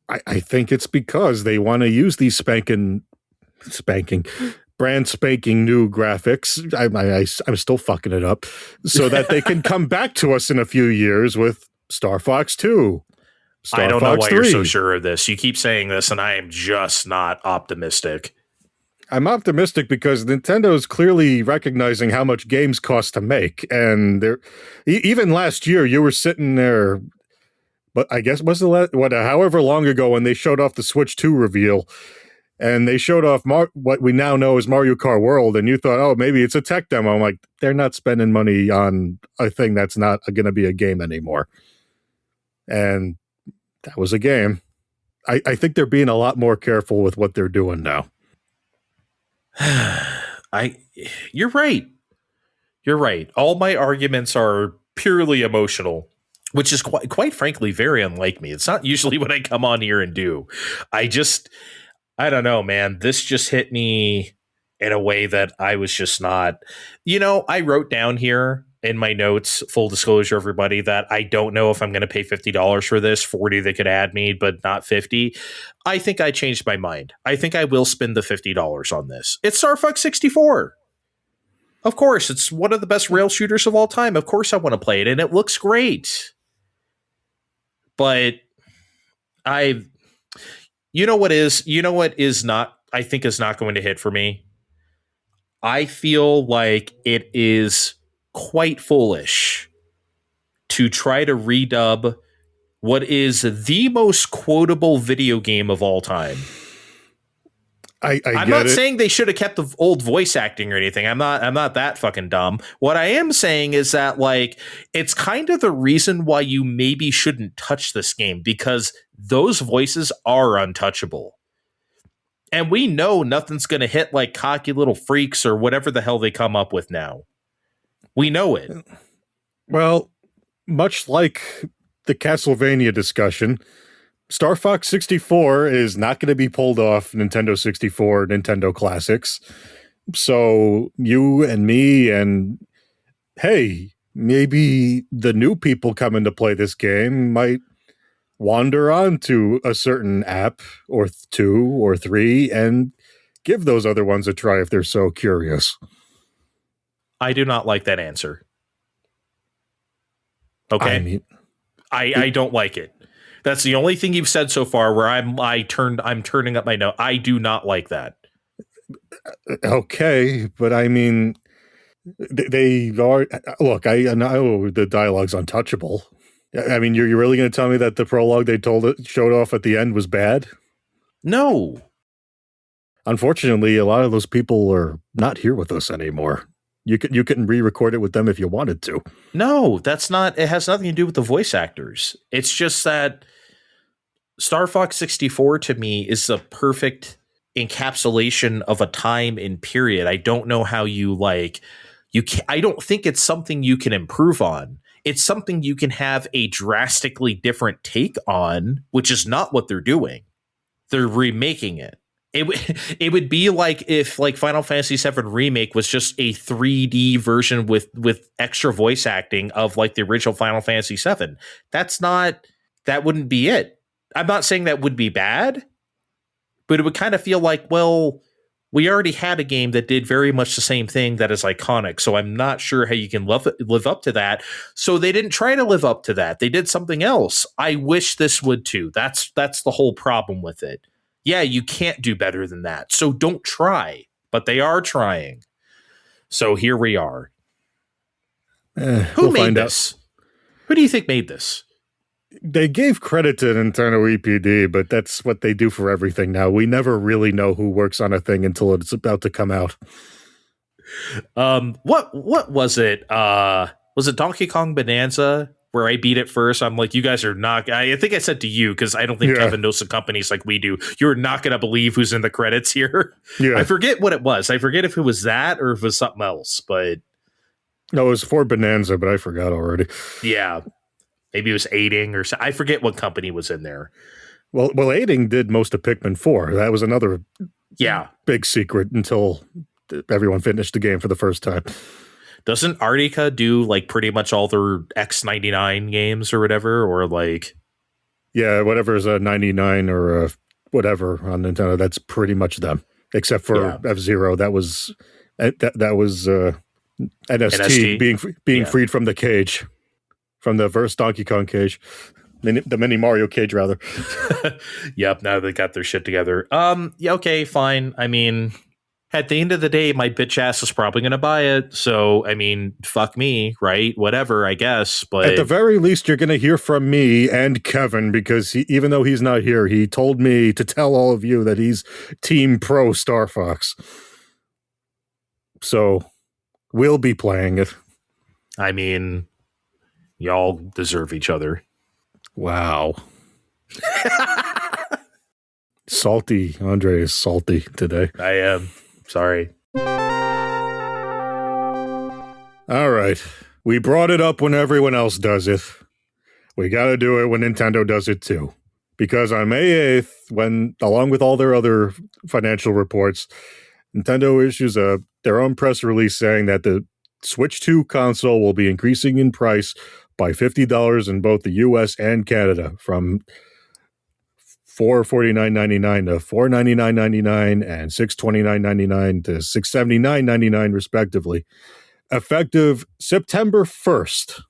I think it's because they want to use these brand spanking new graphics. I'm still fucking it up, so that they can come back to us in a few years with StarFox 2. I don't know why you're so sure of this. You keep saying this, and I am just not optimistic. I'm optimistic because Nintendo is clearly recognizing how much games cost to make, and even last year you were sitting there. But I guess however long ago when they showed off the Switch 2 reveal, and they showed off what we now know as Mario Kart World, and you thought, oh, maybe it's a tech demo. I'm like, they're not spending money on a thing that's not going to be a game anymore. And that was a game. I think they're being a lot more careful with what they're doing now. You're right. You're right. All my arguments are purely emotional, which is quite frankly very unlike me. It's not usually what I come on here and do. I don't know, man. This just hit me in a way that I was just not. I wrote down here in my notes, full disclosure, everybody, that I don't know if I'm going to pay $50 for this. 40 they could add me, but not 50. I think I changed my mind. I think I will spend the $50 on this. It's StarFox 64. Of course, it's one of the best rail shooters of all time. Of course I want to play it, and it looks great. But you know what is not, I think is not going to hit for me? I feel like it is quite foolish to try to redub what is the most quotable video game of all time. I'm not saying they should have kept the old voice acting or anything. I'm not that fucking dumb. What I am saying is that, like, it's kind of the reason why you maybe shouldn't touch this game, because those voices are untouchable. And we know nothing's going to hit like Cocky Little Freaks or whatever the hell they come up with now. We know it. Well, much like the Castlevania discussion, StarFox 64 is not going to be pulled off Nintendo 64, Nintendo Classics. So you and me and, hey, maybe the new people coming to play this game might wander onto a certain app or 2 or 3 and give those other ones a try if they're so curious. I do not like that answer. Okay? I don't like it. That's the only thing you've said so far where I'm turning up my nose. I do not like that. Okay, but I mean, they are. Look, I know the dialogue's untouchable. I mean, you're really going to tell me that the prologue they showed off at the end was bad? No. Unfortunately, a lot of those people are not here with us anymore. You couldn't re-record it with them if you wanted to. No, that's not. It has nothing to do with the voice actors. It's just that StarFox 64 to me is a perfect encapsulation of a time and period. I don't know how I don't think it's something you can improve on. It's something you can have a drastically different take on, which is not what they're doing. They're remaking it. It would be like if like Final Fantasy VII Remake was just a 3D version with extra voice acting of like the original Final Fantasy VII. That wouldn't be it. I'm not saying that would be bad, but it would kind of feel like, well, we already had a game that did very much the same thing that is iconic. So I'm not sure how you can live up to that. So they didn't try to live up to that. They did something else. I wish this would too. That's the whole problem with it. Yeah, you can't do better than that. So don't try, but they are trying. So here we are. Who made this? Who do you think made this? They gave credit to Nintendo EPD, but that's what they do for everything now. We never really know who works on a thing until it's about to come out. What was it? Was it Donkey Kong Bonanza where I beat it first? I'm like, you guys are not. I think I said to you because I don't think Kevin knows the companies like we do. You're not going to believe who's in the credits here. Yeah, I forget what it was. I forget if it was that or if it was something else. But no, it was for Bonanza, but I forgot already. Yeah, maybe it was Aiding or I forget what company was in there. Well, Aiding did most of Pikmin 4. That was another big secret until everyone finished the game for the first time. Doesn't Artica do like pretty much all their X99 games or whatever? Or like, yeah, whatever is a 99 or a whatever on Nintendo, that's pretty much them. Except for F-Zero, that was NST being freed from the cage, from the first Donkey Kong cage, the mini Mario cage rather. Yep, now they got their shit together. Yeah, okay, fine. I mean, at the end of the day, my bitch ass is probably going to buy it. So, I mean, fuck me, right? Whatever, I guess. But at the very least, you're going to hear from me and Kevin because even though he's not here, he told me to tell all of you that he's Team Pro StarFox. So, we'll be playing it. I mean, y'all deserve each other. Wow. Salty. Andre is salty today. I am. Sorry. All right. We brought it up when everyone else does it. We got to do it when Nintendo does it too. Because on May 8th, when, along with all their other financial reports, Nintendo issues their own press release saying that the Switch 2 console will be increasing in price by $50 in both the US and Canada, from $449.99 to $499.99 and $629.99 to $679.99 respectively, effective September 1st.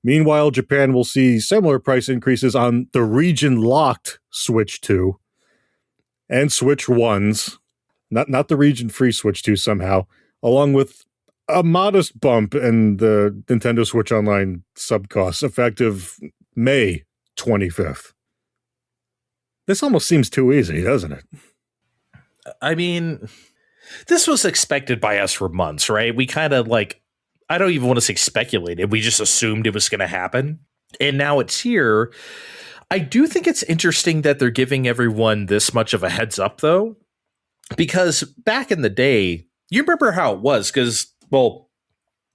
Meanwhile, Japan will see similar price increases on the region-locked Switch 2 and Switch 1s, not the region-free Switch 2 somehow, along with a modest bump in the Nintendo Switch Online subcosts, effective May 25th. This almost seems too easy, doesn't it? I mean, this was expected by us for months, right? We kind of like, I don't even want to say speculated. We just assumed it was going to happen. And now it's here. I do think it's interesting that they're giving everyone this much of a heads up, though, because back in the day, you remember how it was? Because, well,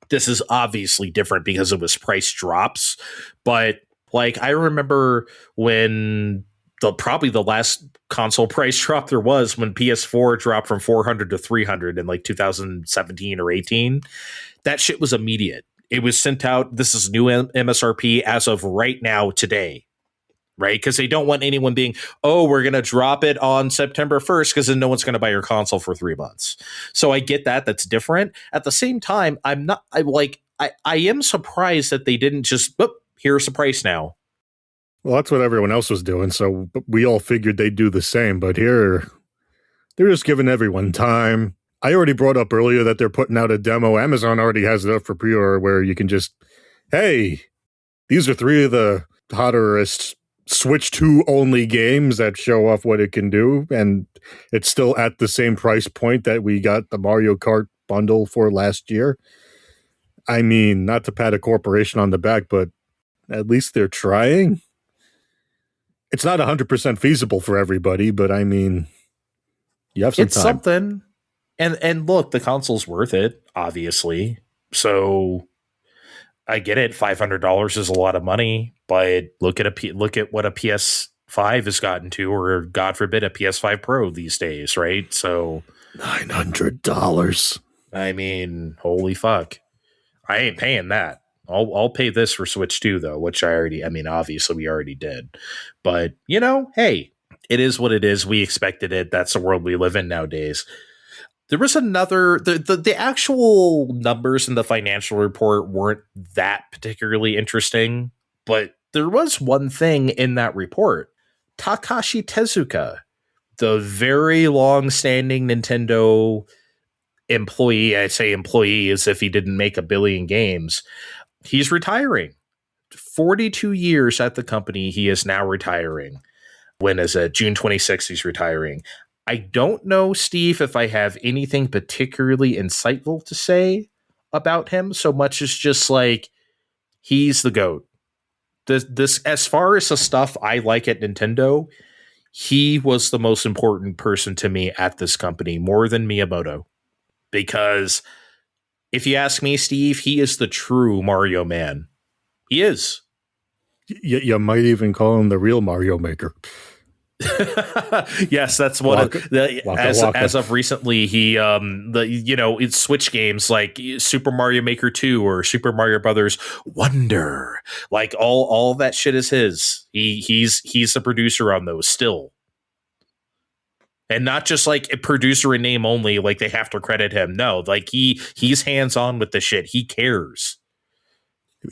this is obviously different because it was price drops. But like, I remember when probably the last console price drop there was when PS4 dropped from 400 to 300 in like 2017 or 18. That shit was immediate. It was sent out. This is new MSRP as of right now today, right? Because they don't want anyone being, oh, we're going to drop it on September 1st because then no one's going to buy your console for 3 months. So I get that. That's different. At the same time, I am surprised that they didn't just, here's the price now. Well, that's what everyone else was doing, so we all figured they'd do the same, but here, they're just giving everyone time. I already brought up earlier that they're putting out a demo. Amazon already has it up for pre-order where you can just, hey, these are 3 of the hotterest Switch 2 only games that show off what it can do, and it's still at the same price point that we got the Mario Kart bundle for last year. I mean, not to pat a corporation on the back, but at least they're trying. It's not 100% feasible for everybody, but I mean, you have some time. It's something. And look, the console's worth it, obviously. So I get it. $500 is a lot of money, but look at what a PS5 has gotten to, or God forbid, a PS5 Pro these days, right? So $900. I mean, holy fuck. I ain't paying that. I'll pay this for Switch 2, though, which obviously we already did. But, hey, it is what it is. We expected it. That's the world we live in nowadays. There was the actual numbers in the financial report weren't that particularly interesting, but there was one thing in that report. Takashi Tezuka, the very long-standing Nintendo employee, I say employee as if he didn't make 1 billion games, he's retiring 42 years at the company. He is now retiring. When is it? June 26th, he's retiring. I don't know, Steve, if I have anything particularly insightful to say about him, so much as just like, he's the GOAT. This as far as the stuff I like at Nintendo, he was the most important person to me at this company, more than Miyamoto. Because if you ask me, Steve, he is the true Mario man. He is. You might even call him the real Mario Maker. Yes, that's what as of recently he it's Switch games like Super Mario Maker 2 or Super Mario Brothers Wonder, like all that shit is his. He's the producer on those still. And not just like a producer in name only, like they have to credit him. No, like he's hands-on with the shit. He cares.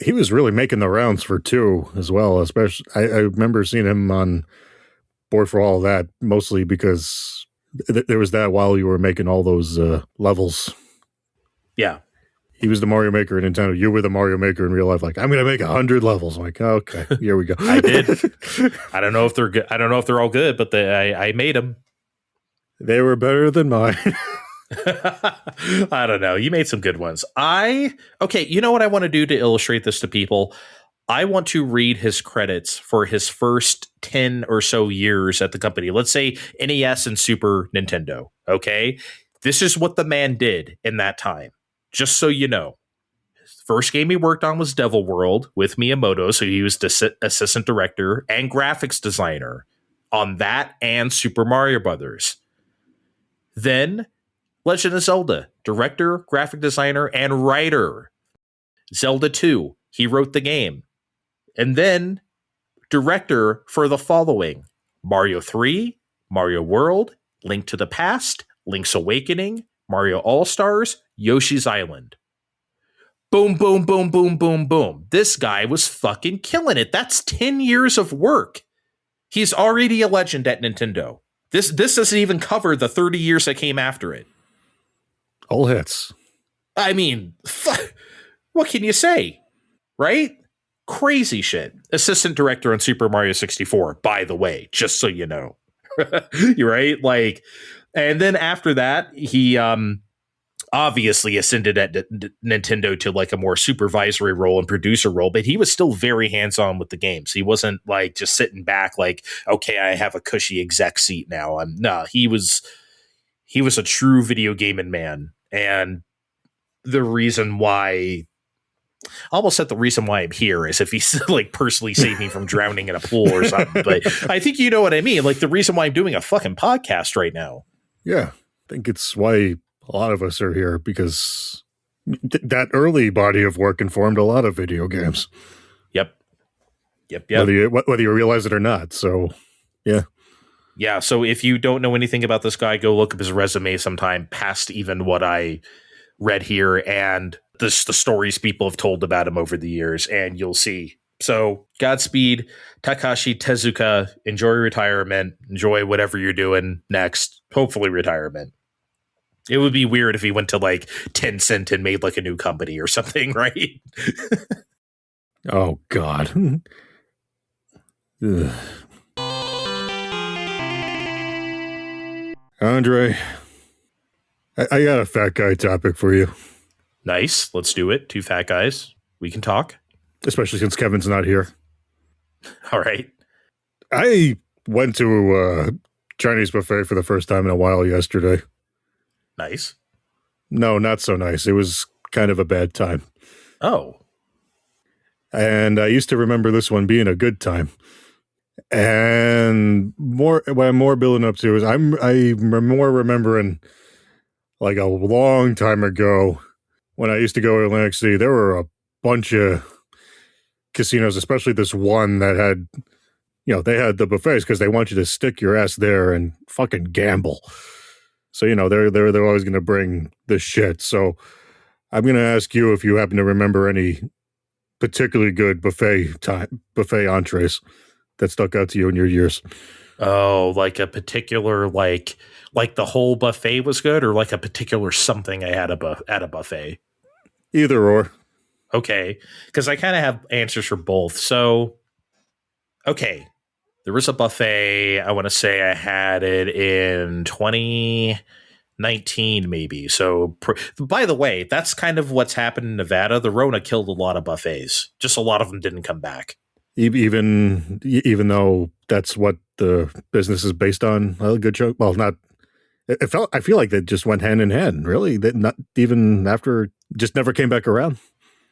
He was really making the rounds for 2 as well, especially I remember seeing him on Board for All of That, mostly because there was that while you were making all those levels. Yeah. He was the Mario Maker in Nintendo. You were the Mario Maker in real life. Like, I'm going to make 100 levels. I'm like, okay, here we go. I did. I don't know if they're good. I don't know if they're all good, but I made them. They were better than mine. I don't know. You made some good ones. Okay, you know what I want to do to illustrate this to people? I want to read his credits for his first 10 or so years at the company. Let's say NES and Super Nintendo. Okay. This is what the man did in that time. Just so you know. First game he worked on was Devil World with Miyamoto. So he was the assistant director and graphics designer on that and Super Mario Brothers. Then Legend of Zelda, director, graphic designer, and writer. Zelda 2, he wrote the game. And then director for the following: Mario 3, Mario World, Link to the Past, Link's Awakening, Mario All-Stars, Yoshi's Island. Boom, boom, boom, boom, boom, boom. This guy was fucking killing it. That's 10 years of work. He's already a legend at Nintendo. This doesn't even cover the 30 years that came after it. All hits. I mean, what can you say? Right? Crazy shit. Assistant director on Super Mario 64, by the way, just so you know. You're right? Like, and then after that, he obviously ascended at Nintendo to like a more supervisory role and producer role, but he was still very hands-on with the games. He wasn't like just sitting back like, okay, I have a cushy exec seat now. He was a true video gaming man. And the reason why, I almost said the reason why I'm here is if he's like personally saved me from drowning in a pool or something. But I think you know what I mean. Like the reason why I'm doing a fucking podcast right now. Yeah. I think it's why a lot of us are here, because that early body of work informed a lot of video games. Yep. Whether you realize it or not. So, yeah. Yeah, so if you don't know anything about this guy, go look up his resume sometime past even what I read here and the stories people have told about him over the years, and you'll see. So Godspeed, Takashi Tezuka. Enjoy retirement. Enjoy whatever you're doing next. Hopefully retirement. It would be weird if he went to like Tencent and made like a new company or something, right? Oh, God. Andre, I got a fat guy topic for you. Nice. Let's do it. 2 fat guys. We can talk. Especially since Kevin's not here. All right. I went to a Chinese buffet for the first time in a while yesterday. Nice. No, not so nice. It was kind of a bad time. Oh. And I used to remember this one being a good time. And what I'm more building up to is I'm more remembering like a long time ago when I used to go to Atlantic City, there were a bunch of casinos, especially this one that had, they had the buffets because they want you to stick your ass there and fucking gamble. So, they're always going to bring this shit. So I'm going to ask you if you happen to remember any particularly good buffet entrees that stuck out to you in your years. Oh, like a particular, like the whole buffet was good, or like a particular something I had at a buffet? Either or. Okay. Because I kind of have answers for both. So, okay. There was a buffet. I want to say I had it in 2019, maybe. So, by the way, that's kind of what's happened in Nevada. The Rona killed a lot of buffets. Just a lot of them didn't come back. Even though that's what the business is based on, a good joke. Well, not. I feel like they just went hand in hand. Really, that not even after, just never came back around.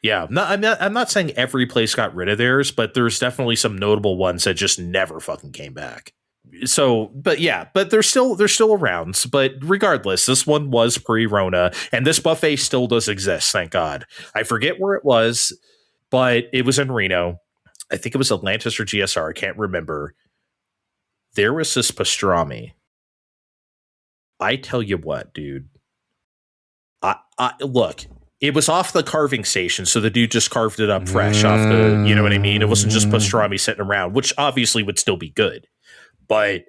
Yeah, no, I'm not saying every place got rid of theirs, but there's definitely some notable ones that just never fucking came back. So, but they're still around. But regardless, this one was pre-Rona, and this buffet still does exist. Thank God. I forget where it was, but it was in Reno. I think it was Atlantis or GSR. I can't remember. There was this pastrami. I tell you what, dude. I look. It was off the carving station, so the dude just carved it up fresh off the, you know what I mean? It wasn't just pastrami sitting around, which obviously would still be good. But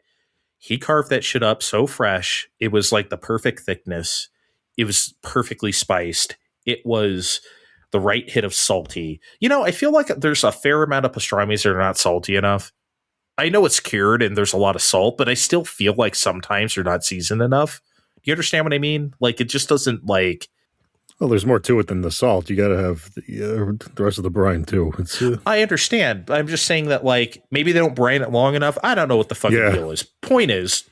he carved that shit up so fresh. It was like the perfect thickness. It was perfectly spiced. It was the right hit of salty. You know, I feel like there's a fair amount of pastrami's that are not salty enough. I know it's cured and there's a lot of salt, but I still feel like sometimes they're not seasoned enough. Do you understand what I mean? Like, it just doesn't like... Well, there's more to it than the salt. You got to have the rest of the brine, too. I understand. I'm just saying that, like, maybe they don't brine it long enough. I don't know what the fucking deal is. Point is,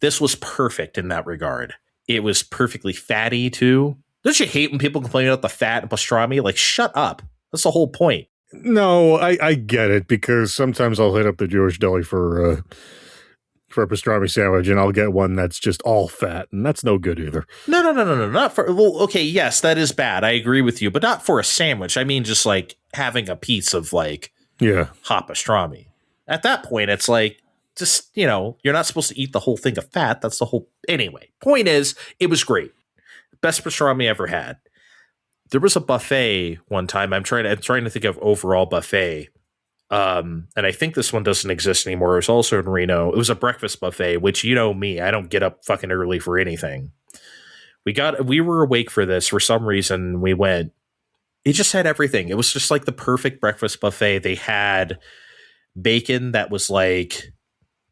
this was perfect in that regard. It was perfectly fatty, too. Don't you hate when people complain about the fat in pastrami? Like, shut up. That's the whole point. No, I get it, because sometimes I'll hit up the Jewish deli for a pastrami sandwich, and I'll get one that's just all fat, and that's no good either. No, not for... Well, okay, yes, that is bad. I agree with you, but not for a sandwich. I mean, just, like, having a piece of, like, hot pastrami. At that point, it's like, just, you know, you're not supposed to eat the whole thing of fat. That's the whole... Anyway, point is, it was great. Best pastrami I ever had. There was a buffet one time. I'm trying to think of overall buffet. And I think this one doesn't exist anymore. It was also in Reno. It was a breakfast buffet, which, you know me, I don't get up fucking early for anything. We were awake for this for some reason. We went. It just had everything. It was just like the perfect breakfast buffet. They had bacon that was like,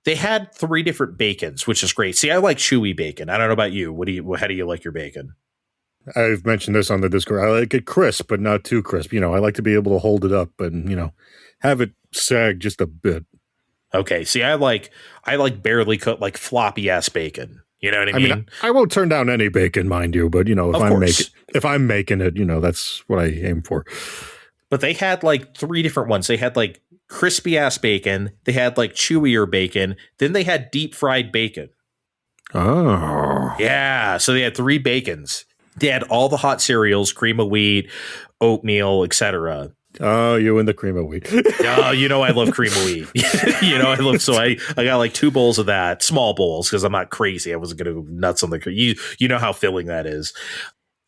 they had 3 different bacons, which is great. See, I like chewy bacon. I don't know about you. How do you like your bacon? I've mentioned this on the Discord. I like it crisp, but not too crisp. You know, I like to be able to hold it up and, you know, have it sag just a bit. Okay. See, I like barely cooked, like floppy ass bacon. You know what I mean? I won't turn down any bacon, mind you, but you know, if I'm making it, you know, that's what I aim for. But they had like 3 different ones. They had like crispy ass bacon. They had like chewier bacon. Then they had deep fried bacon. Oh. Yeah. So they had 3 bacons. They had all the hot cereals, cream of wheat, oatmeal, etc. Oh, you and the cream of wheat. Oh, you know I love cream of wheat. You know I love, so I got like 2 bowls of that, small bowls, because I'm not crazy. I wasn't going to go nuts on the you know how filling that is.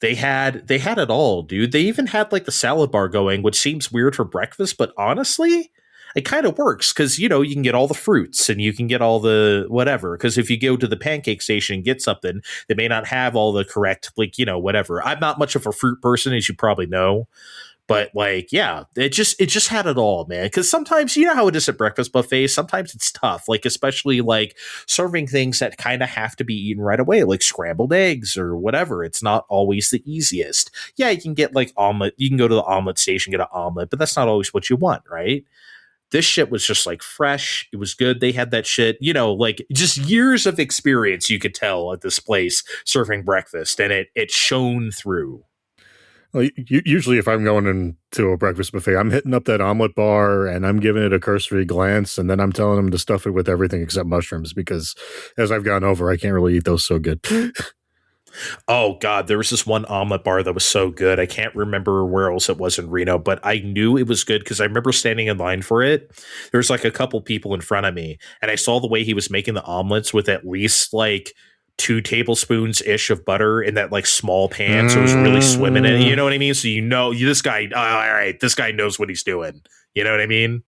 They had it all, dude. They even had like the salad bar going, which seems weird for breakfast, but honestly, it kind of works because, you know, you can get all the fruits and you can get all the whatever. Because if you go to the pancake station and get something, they may not have all the correct, like, you know, whatever. I'm not much of a fruit person, as you probably know. But like, yeah, it just had it all, man. Because sometimes, you know how it is at breakfast buffets. Sometimes it's tough, like especially like serving things that kind of have to be eaten right away, like scrambled eggs or whatever. It's not always the easiest. Yeah, you can get like omelet. You can go to the omelet station, get an omelet, but that's not always what you want, right? This shit was just like fresh. It was good. They had that shit, you know, like just years of experience you could tell at this place serving breakfast, and it shone through. Well, usually if I'm going into a breakfast buffet, I'm hitting up that omelet bar and I'm giving it a cursory glance, and then I'm telling them to stuff it with everything except mushrooms, because as I've gone over, I can't really eat those so good. Oh, God, there was this one omelet bar that was so good. I can't remember where else it was in Reno, but I knew it was good because I remember standing in line for it. There was like a couple people in front of me, and I saw the way he was making the omelets with at least like 2 tablespoons-ish of butter in that like small pan, so it was really swimming in it. You know what I mean? So you know, this guy, all right, this guy knows what he's doing. You know what I mean?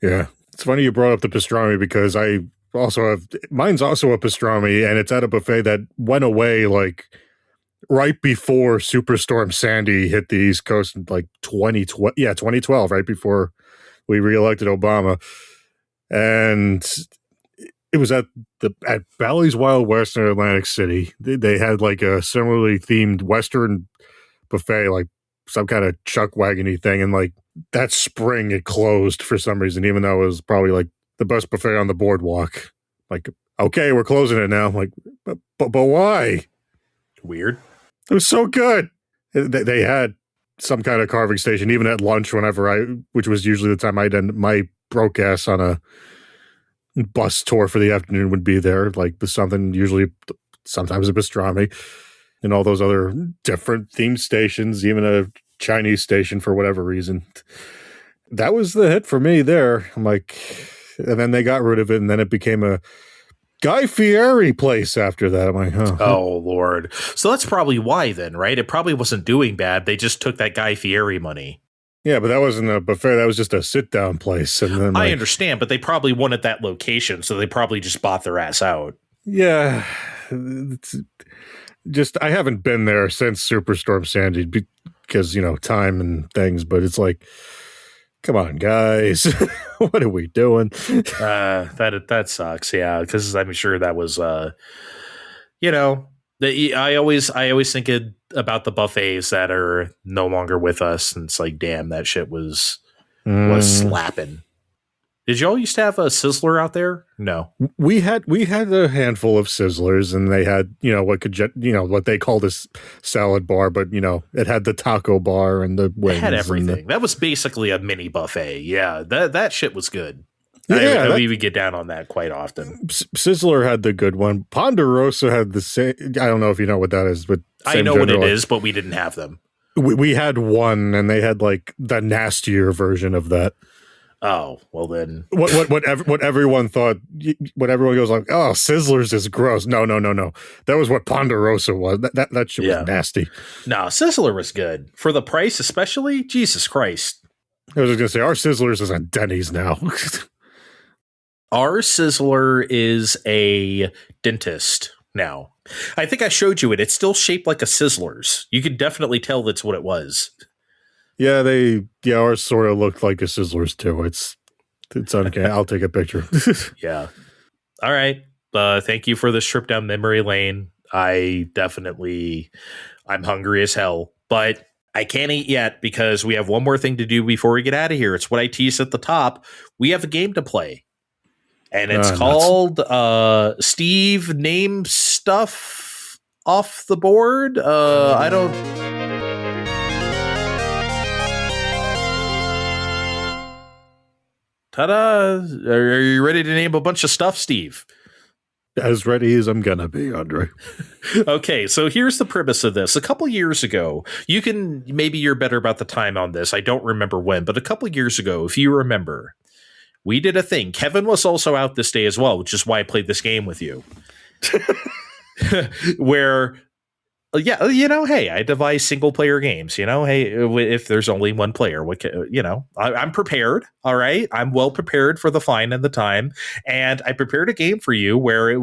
Yeah. It's funny you brought up the pastrami, because I also have, mine's also a pastrami, and it's at a buffet that went away like right before Superstorm Sandy hit the East Coast in like 2012. Yeah, 2012, right before we reelected Obama. And it was at Bally's Wild West in Atlantic City. They had like a similarly themed Western buffet, like some kind of chuck wagony thing. And like that spring, it closed for some reason, even though it was probably like the best buffet on the boardwalk. Like, okay, we're closing it now. I'm like, but why? Weird. It was so good. They had some kind of carving station, even at lunch, which was usually the time I'd end my broke ass on a bus tour for the afternoon would be there. Like usually sometimes a pastrami and all those other different themed stations, even a Chinese station for whatever reason. That was the hit for me there. I'm like, and then they got rid of it, and then it became a Guy Fieri place after that. I'm like, oh Lord. So that's probably why then, right? It probably wasn't doing bad. They just took that Guy Fieri money. Yeah, but that wasn't a buffet. That was just a sit-down place. And then I understand, but they probably wanted that location, so they probably just bought their ass out. Yeah. I haven't been there since Superstorm Sandy because, time and things, but it's like, come on, guys. What are we doing? That sucks, yeah, because I'm sure that was, I always think about the buffets that are no longer with us, and it's like, damn, that shit was slapping. Did y'all used to have a Sizzler out there? No, we had a handful of Sizzlers, and they had what they called a salad bar, but it had the taco bar and the wings. It had everything. That was basically a mini buffet. Yeah, that shit was good. Yeah, we would get down on that quite often. Sizzler had the good one. Ponderosa had the same. I don't know if you know what that is, but I know what it is, but we didn't have them. We had one, and they had like the nastier version of that. Oh, well then. What everyone thought, what everyone goes like, oh, Sizzlers is gross. No. That was what Ponderosa was. That shit was nasty. No, Sizzler was good. For the price especially, Jesus Christ. I was just going to say, our Sizzlers is at Denny's now. Our Sizzler is a dentist now. I think I showed you it. It's still shaped like a Sizzler's. You could definitely tell that's what it was. Yeah, ours sort of looked like a Sizzler's too. It's okay. I'll take a picture. Yeah. All right. Thank you for this trip down memory lane. I'm hungry as hell, but I can't eat yet because we have one more thing to do before we get out of here. It's what I teased at the top. We have a game to play, and it's called Steve, name stuff off the board. I don't. Ta-da! Are you ready to name a bunch of stuff, Steve? As ready as I'm gonna be, Andre. Okay, so here's the premise of this. A couple years ago, maybe you're better about the time on this. I don't remember when, but a couple years ago, if you remember, we did a thing. Kevin was also out this day as well, which is why I played this game with you. Where, hey, I devise single player games. Hey, if there's only one player, I'm prepared. All right, I'm well prepared for the fine and the time, and I prepared a game for you where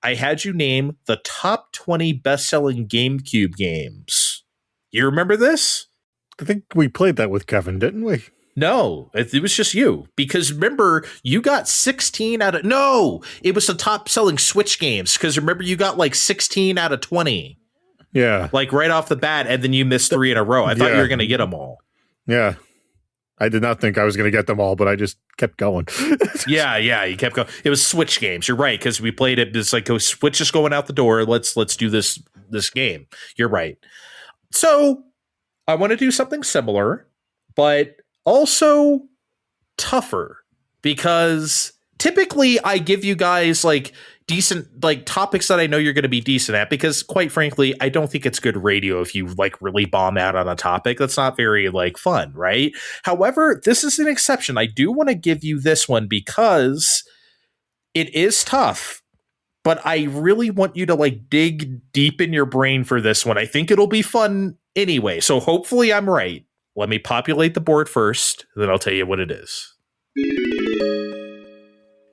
I had you name the top 20 best-selling GameCube games. You remember this? I think we played that with Kevin, didn't we? No, it was just you. Because remember, you got 16 out of... No, it was the top-selling Switch games. Because remember, you got like 16 out of 20. Yeah. Like right off the bat, and then you missed 3 in a row. I thought you were going to get them all. Yeah. I did not think I was going to get them all, but I just kept going. Yeah, you kept going. It was Switch games. You're right, because we played it. It's like, Switch is going out the door. Let's do this game. You're right. So I want to do something similar, but also tougher, because typically I give you guys like decent like topics that I know you're going to be decent at, because quite frankly, I don't think it's good radio if you like really bomb out on a topic. That's not very like fun, right? However, this is an exception. I do want to give you this one because it is tough, but I really want you to like dig deep in your brain for this one. I think it'll be fun anyway. So hopefully I'm right. Let me populate the board first, then I'll tell you what it is. Here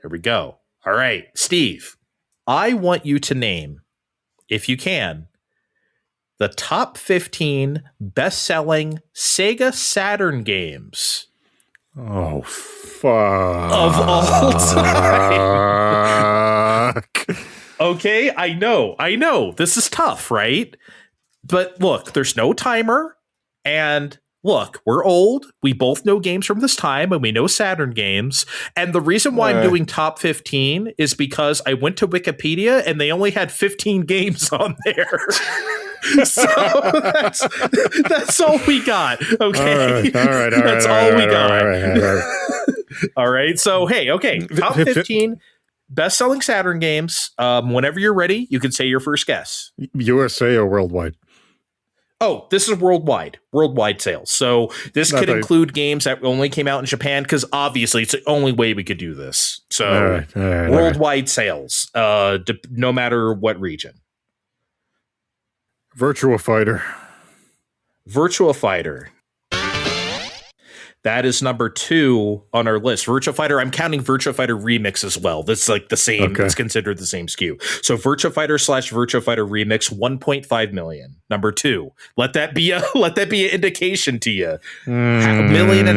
we go. All right, Steve, I want you to name, if you can, the top 15 best-selling Sega Saturn games. Oh, fuck. Of all time. Okay, I know. This is tough, right? But look, there's no timer. And look, we're old. We both know games from this time, and we know Saturn games. And the reason why I'm doing top 15 is because I went to Wikipedia, and they only had 15 games on there. So that's all we got. Okay. All right. That's all we got. All right. So, hey, okay. Top 15 best-selling Saturn games. Whenever you're ready, you can say your first guess. USA or worldwide? Oh, this is worldwide sales. So this could include games that only came out in Japan, because obviously it's the only way we could do this. So worldwide sales, no matter what region. Virtua Fighter. That is number 2 on our list. Virtua Fighter, I'm counting Virtua Fighter Remix as well. That's like the same. Okay. It's considered the same SKU. So Virtua Fighter / Virtua Fighter Remix, 1.5 million. Number 2. Let that be an indication to you. $1.5 million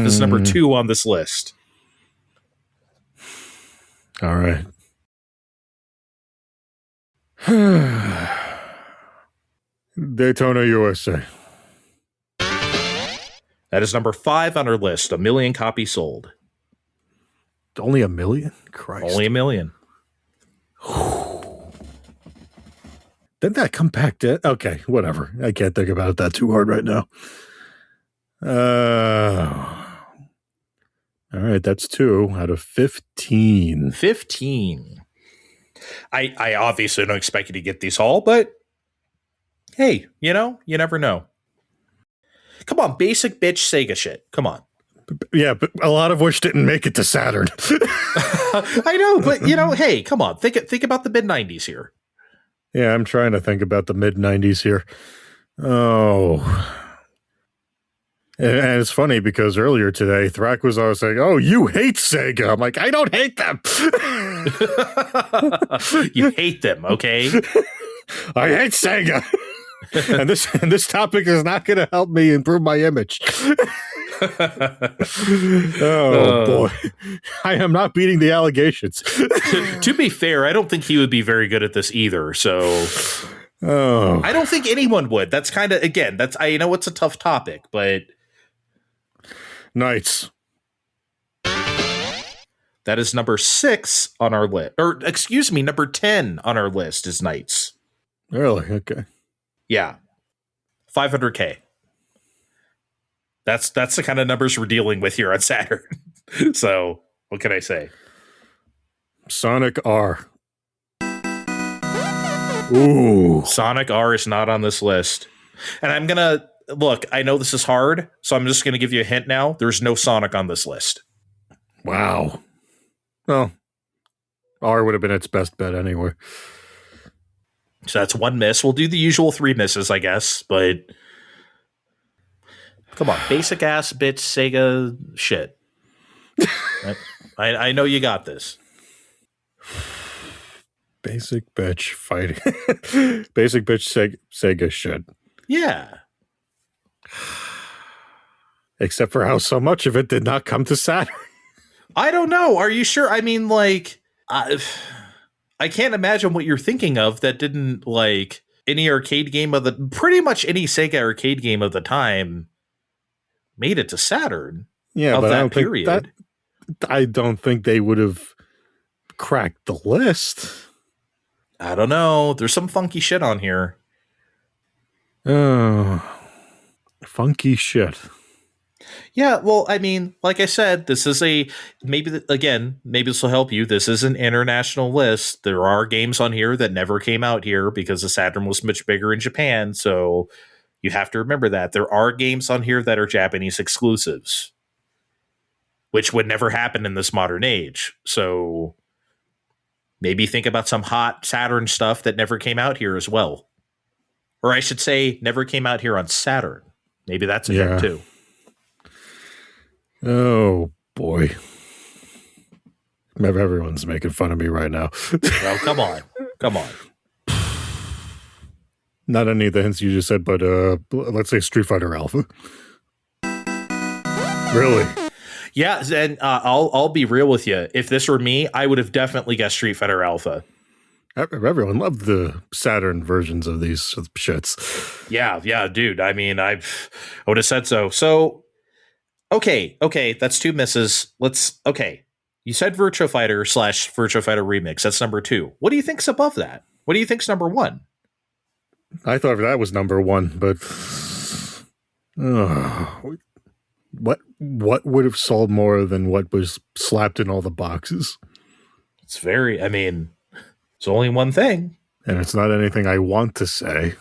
is number 2 on this list. All right. Daytona, USA. That is number 5 on our list. 1 million copies sold. Only 1 million? Christ. Only 1 million. Didn't that come back to... Okay, whatever. I can't think about that too hard right now. All right, that's 2 out of 15. 15. I obviously don't expect you to get these all, but hey, you never know. Come on, basic bitch Sega shit. Come on. Yeah, but a lot of which didn't make it to Saturn. I know, but hey, come on. Think about the mid-90s here. Yeah, I'm trying to think about the mid-90s here. Oh. And it's funny because earlier today, Thrak was always saying, "Oh, you hate Sega." I'm like, I don't hate them. You hate them, okay? I hate Sega. and this topic is not going to help me improve my image. Oh boy, I am not beating the allegations. To be fair, I don't think he would be very good at this either. So, I don't think anyone would. That's kind of I know it's a tough topic, but Knights. That is number 6 on our list, or excuse me, number 10 on our list is Knights. Really? Okay. Yeah, 500K. That's the kind of numbers we're dealing with here on Saturn. So what can I say? Sonic R. Ooh. Sonic R is not on this list. And I'm going to look, I know this is hard, so I'm just going to give you a hint now. There's no Sonic on this list. Wow. Well, R would have been its best bet anyway. So that's 1 miss. We'll do the usual 3 misses, I guess, but come on, basic ass bitch Sega shit. I know you got this. Basic bitch fighting. Basic bitch Sega shit. Yeah. Except for how so much of it did not come to Saturn. I don't know. Are you sure? I mean, like, I can't imagine what you're thinking of that didn't, like, any arcade game pretty much any Sega arcade game of the time made it to Saturn. Yeah, but I don't think they would have cracked the list. I don't know. There's some funky shit on here. Oh, funky shit. Yeah, well, I mean, like I said, this is maybe this will help you. This is an international list. There are games on here that never came out here because the Saturn was much bigger in Japan. So you have to remember that. There are games on here that are Japanese exclusives, which would never happen in this modern age. So maybe think about some hot Saturn stuff that never came out here as well. Or I should say, never came out here on Saturn. Maybe that's a hint too. Oh, boy. Everyone's making fun of me right now. Well, come on. Not any of the hints you just said, but let's say Street Fighter Alpha. Really? Yeah, and I'll be real with you. If this were me, I would have definitely guessed Street Fighter Alpha. Everyone loved the Saturn versions of these shits. Yeah, dude. I mean, I would have said so. So, okay, that's 2 misses. You said Virtua Fighter / Virtua Fighter Remix. That's number 2. What do you think's above that? What do you think's number 1? I thought that was number 1, but what would have sold more than what was slapped in all the boxes? It's only one thing. And it's not anything I want to say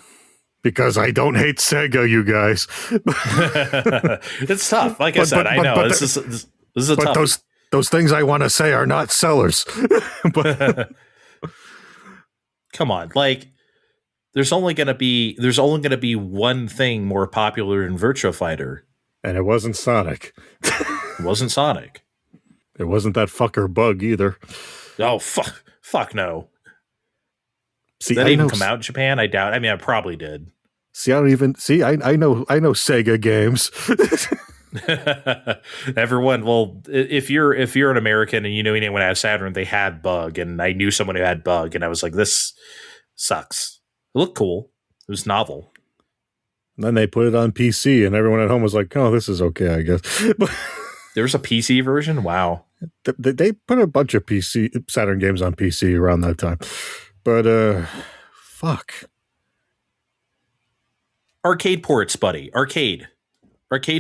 because I don't hate Sega, you guys. It's tough. Like I said, I know this is a tough. But those things I want to say are not sellers. But come on, like there's only going to be one thing more popular than Virtua Fighter, and it wasn't Sonic. It wasn't Sonic. It wasn't that fucker Bug either. Oh fuck no. See, that didn't even come out in Japan? I doubt. I mean, I probably did. See, I know Sega games. Everyone, well, if you're an American and you know anyone who has Saturn, they had Bug, and I knew someone who had Bug, and I was like, this sucks. It looked cool. It was novel. And then they put it on PC, and everyone at home was like, "Oh, this is okay, I guess." There's a PC version. Wow. They put a bunch of Saturn games on PC around that time. But, fuck. Arcade ports, buddy. Arcade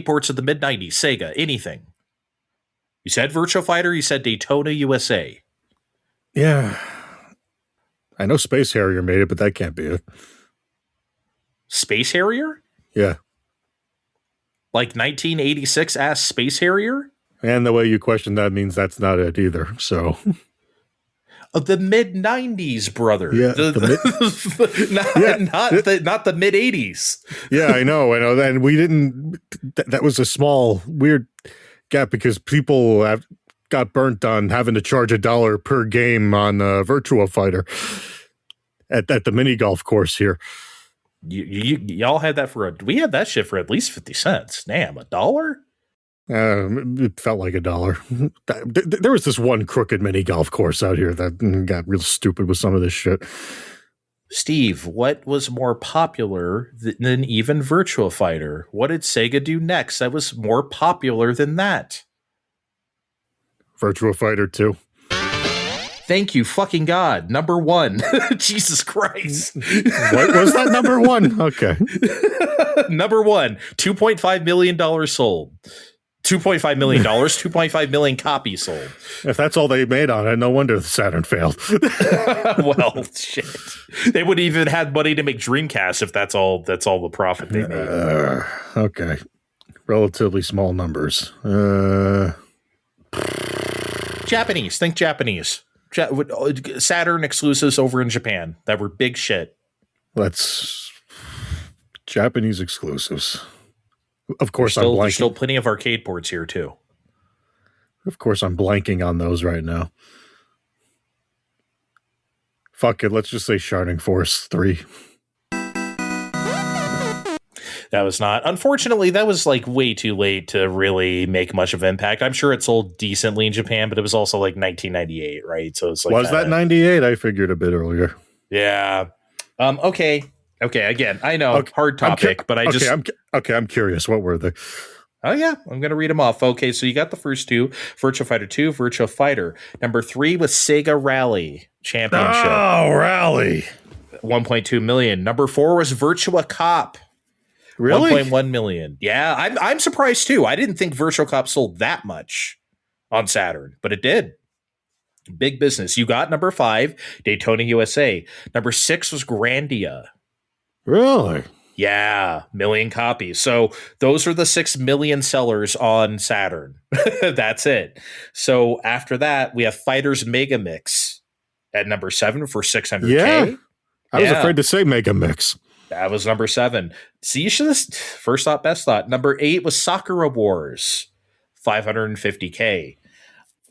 ports of the mid-90s. Sega. Anything. You said Virtua Fighter. You said Daytona, USA. Yeah. I know Space Harrier made it, but that can't be it. Space Harrier? Yeah. Like 1986-ass Space Harrier? And the way you question that means that's not it either, so... Of the mid-90s, brother. Yeah, not the mid-80s. Yeah, I know. And we didn't... That was a small, weird gap because people got burnt on having to charge $1 per game on Virtua Fighter at the mini golf course here. Y'all had that we had that shit for at least 50 cents. Damn, $1? It felt like $1. There was this one crooked mini golf course out here that got real stupid with some of this shit. Steve, what was more popular than even Virtua Fighter? What did Sega do next that was more popular than that? Virtua Fighter 2. Thank you, fucking God. Number 1. Jesus Christ. What was that number 1? Okay. Number 1. $2.5 million sold. $2.5 million, 2.5 million copies sold. If that's all they made on it, no wonder the Saturn failed. Well, shit. They would even have money to make Dreamcast if that's all the profit they made. Okay. Relatively small numbers. Japanese. Think Japanese. Saturn exclusives over in Japan that were big shit. Let's Japanese exclusives. Of course, there's still plenty of arcade ports here too. Of course, I'm blanking on those right now. Fuck it, let's just say Shining Force 3. That was not. Unfortunately, that was like way too late to really make much of impact. I'm sure it sold decently in Japan, but it was also like 1998, right? So it's like was that 98? I figured a bit earlier. Yeah. Okay. Again, I know hard topic, but I'm curious. What were they? Oh yeah, I'm gonna read them off. Okay, so you got the first 2: Virtua Fighter 2, Virtua Fighter. Number 3 was Sega Rally Championship. Oh, Rally. 1.2 million. Number 4 was Virtua Cop. Really? 1.1 million. Yeah, I'm surprised too. I didn't think Virtua Cop sold that much on Saturn, but it did. Big business. You got number 5, Daytona, USA. Number 6 was Grandia. Really? Yeah, million copies. So those are the 6 million sellers on Saturn. That's it. So after that, we have Fighters Mega Mix at number 7 for 600K. Yeah. I was afraid to say Mega Mix. That was number 7. See, you should have first thought, best thought. Number 8 was Sakura Wars, 550K.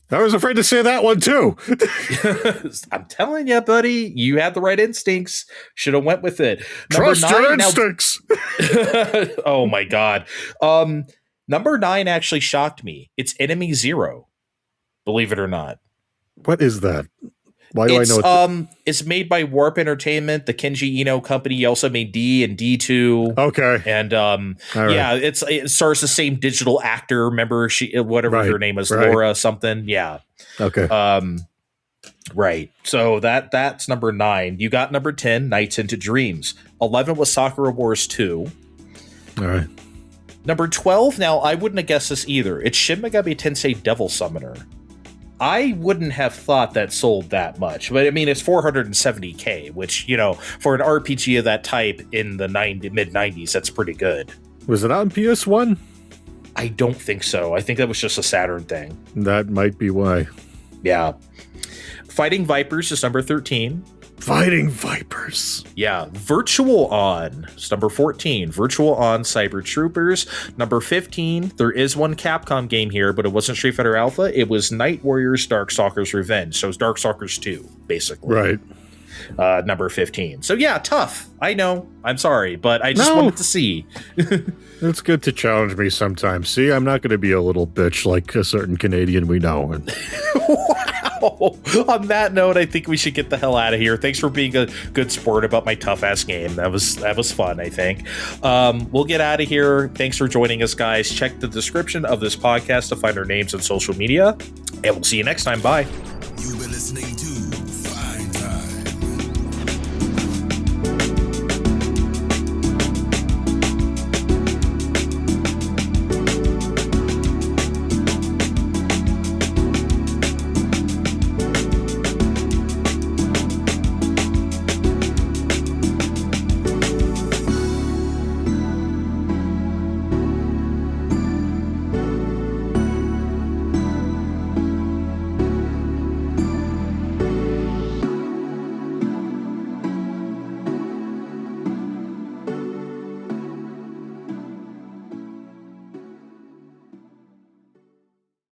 I was afraid to say that one too. I'm telling you, buddy, you had the right instincts. Should have went with it. Trust your instincts. Oh my God. Number 9 actually shocked me. It's Enemy Zero. Believe it or not. What is that? Why do I know? It's made by Warp Entertainment, the Kenji Eno company. He also made D and D2. Okay, and right. Yeah, it stars the same digital actor. Remember, whatever her name is, Laura something. Yeah. Okay. Right. So that's number 9. You got number 10, Nights into Dreams. 11 was Sakura Wars 2. All right. Number 12. Now I wouldn't have guessed this either. It's Shin Megami Tensei Devil Summoner. I wouldn't have thought that sold that much, but I mean, it's 470K, which, for an RPG of that type in the mid 90s, that's pretty good. Was it on PS1? I don't think so. I think that was just a Saturn thing. That might be why. Yeah. Fighting Vipers is number 13. Fighting Vipers. Yeah. Virtual On is number 14. Virtual On Cyber Troopers. Number 15. There is one Capcom game here, but it wasn't Street Fighter Alpha. It was Night Warriors Darkstalkers Revenge. So it's Darkstalkers 2, basically. Right. Number 15. So yeah, tough. I know. I'm sorry, but I just wanted to see. It's good to challenge me sometimes. See, I'm not going to be a little bitch like a certain Canadian we know. Wow. On that note, I think we should get the hell out of here. Thanks for being a good sport about my tough ass game. That was fun, I think. We'll get out of here. Thanks for joining us, guys. Check the description of this podcast to find our names on social media. And we'll see you next time. Bye. You've been listening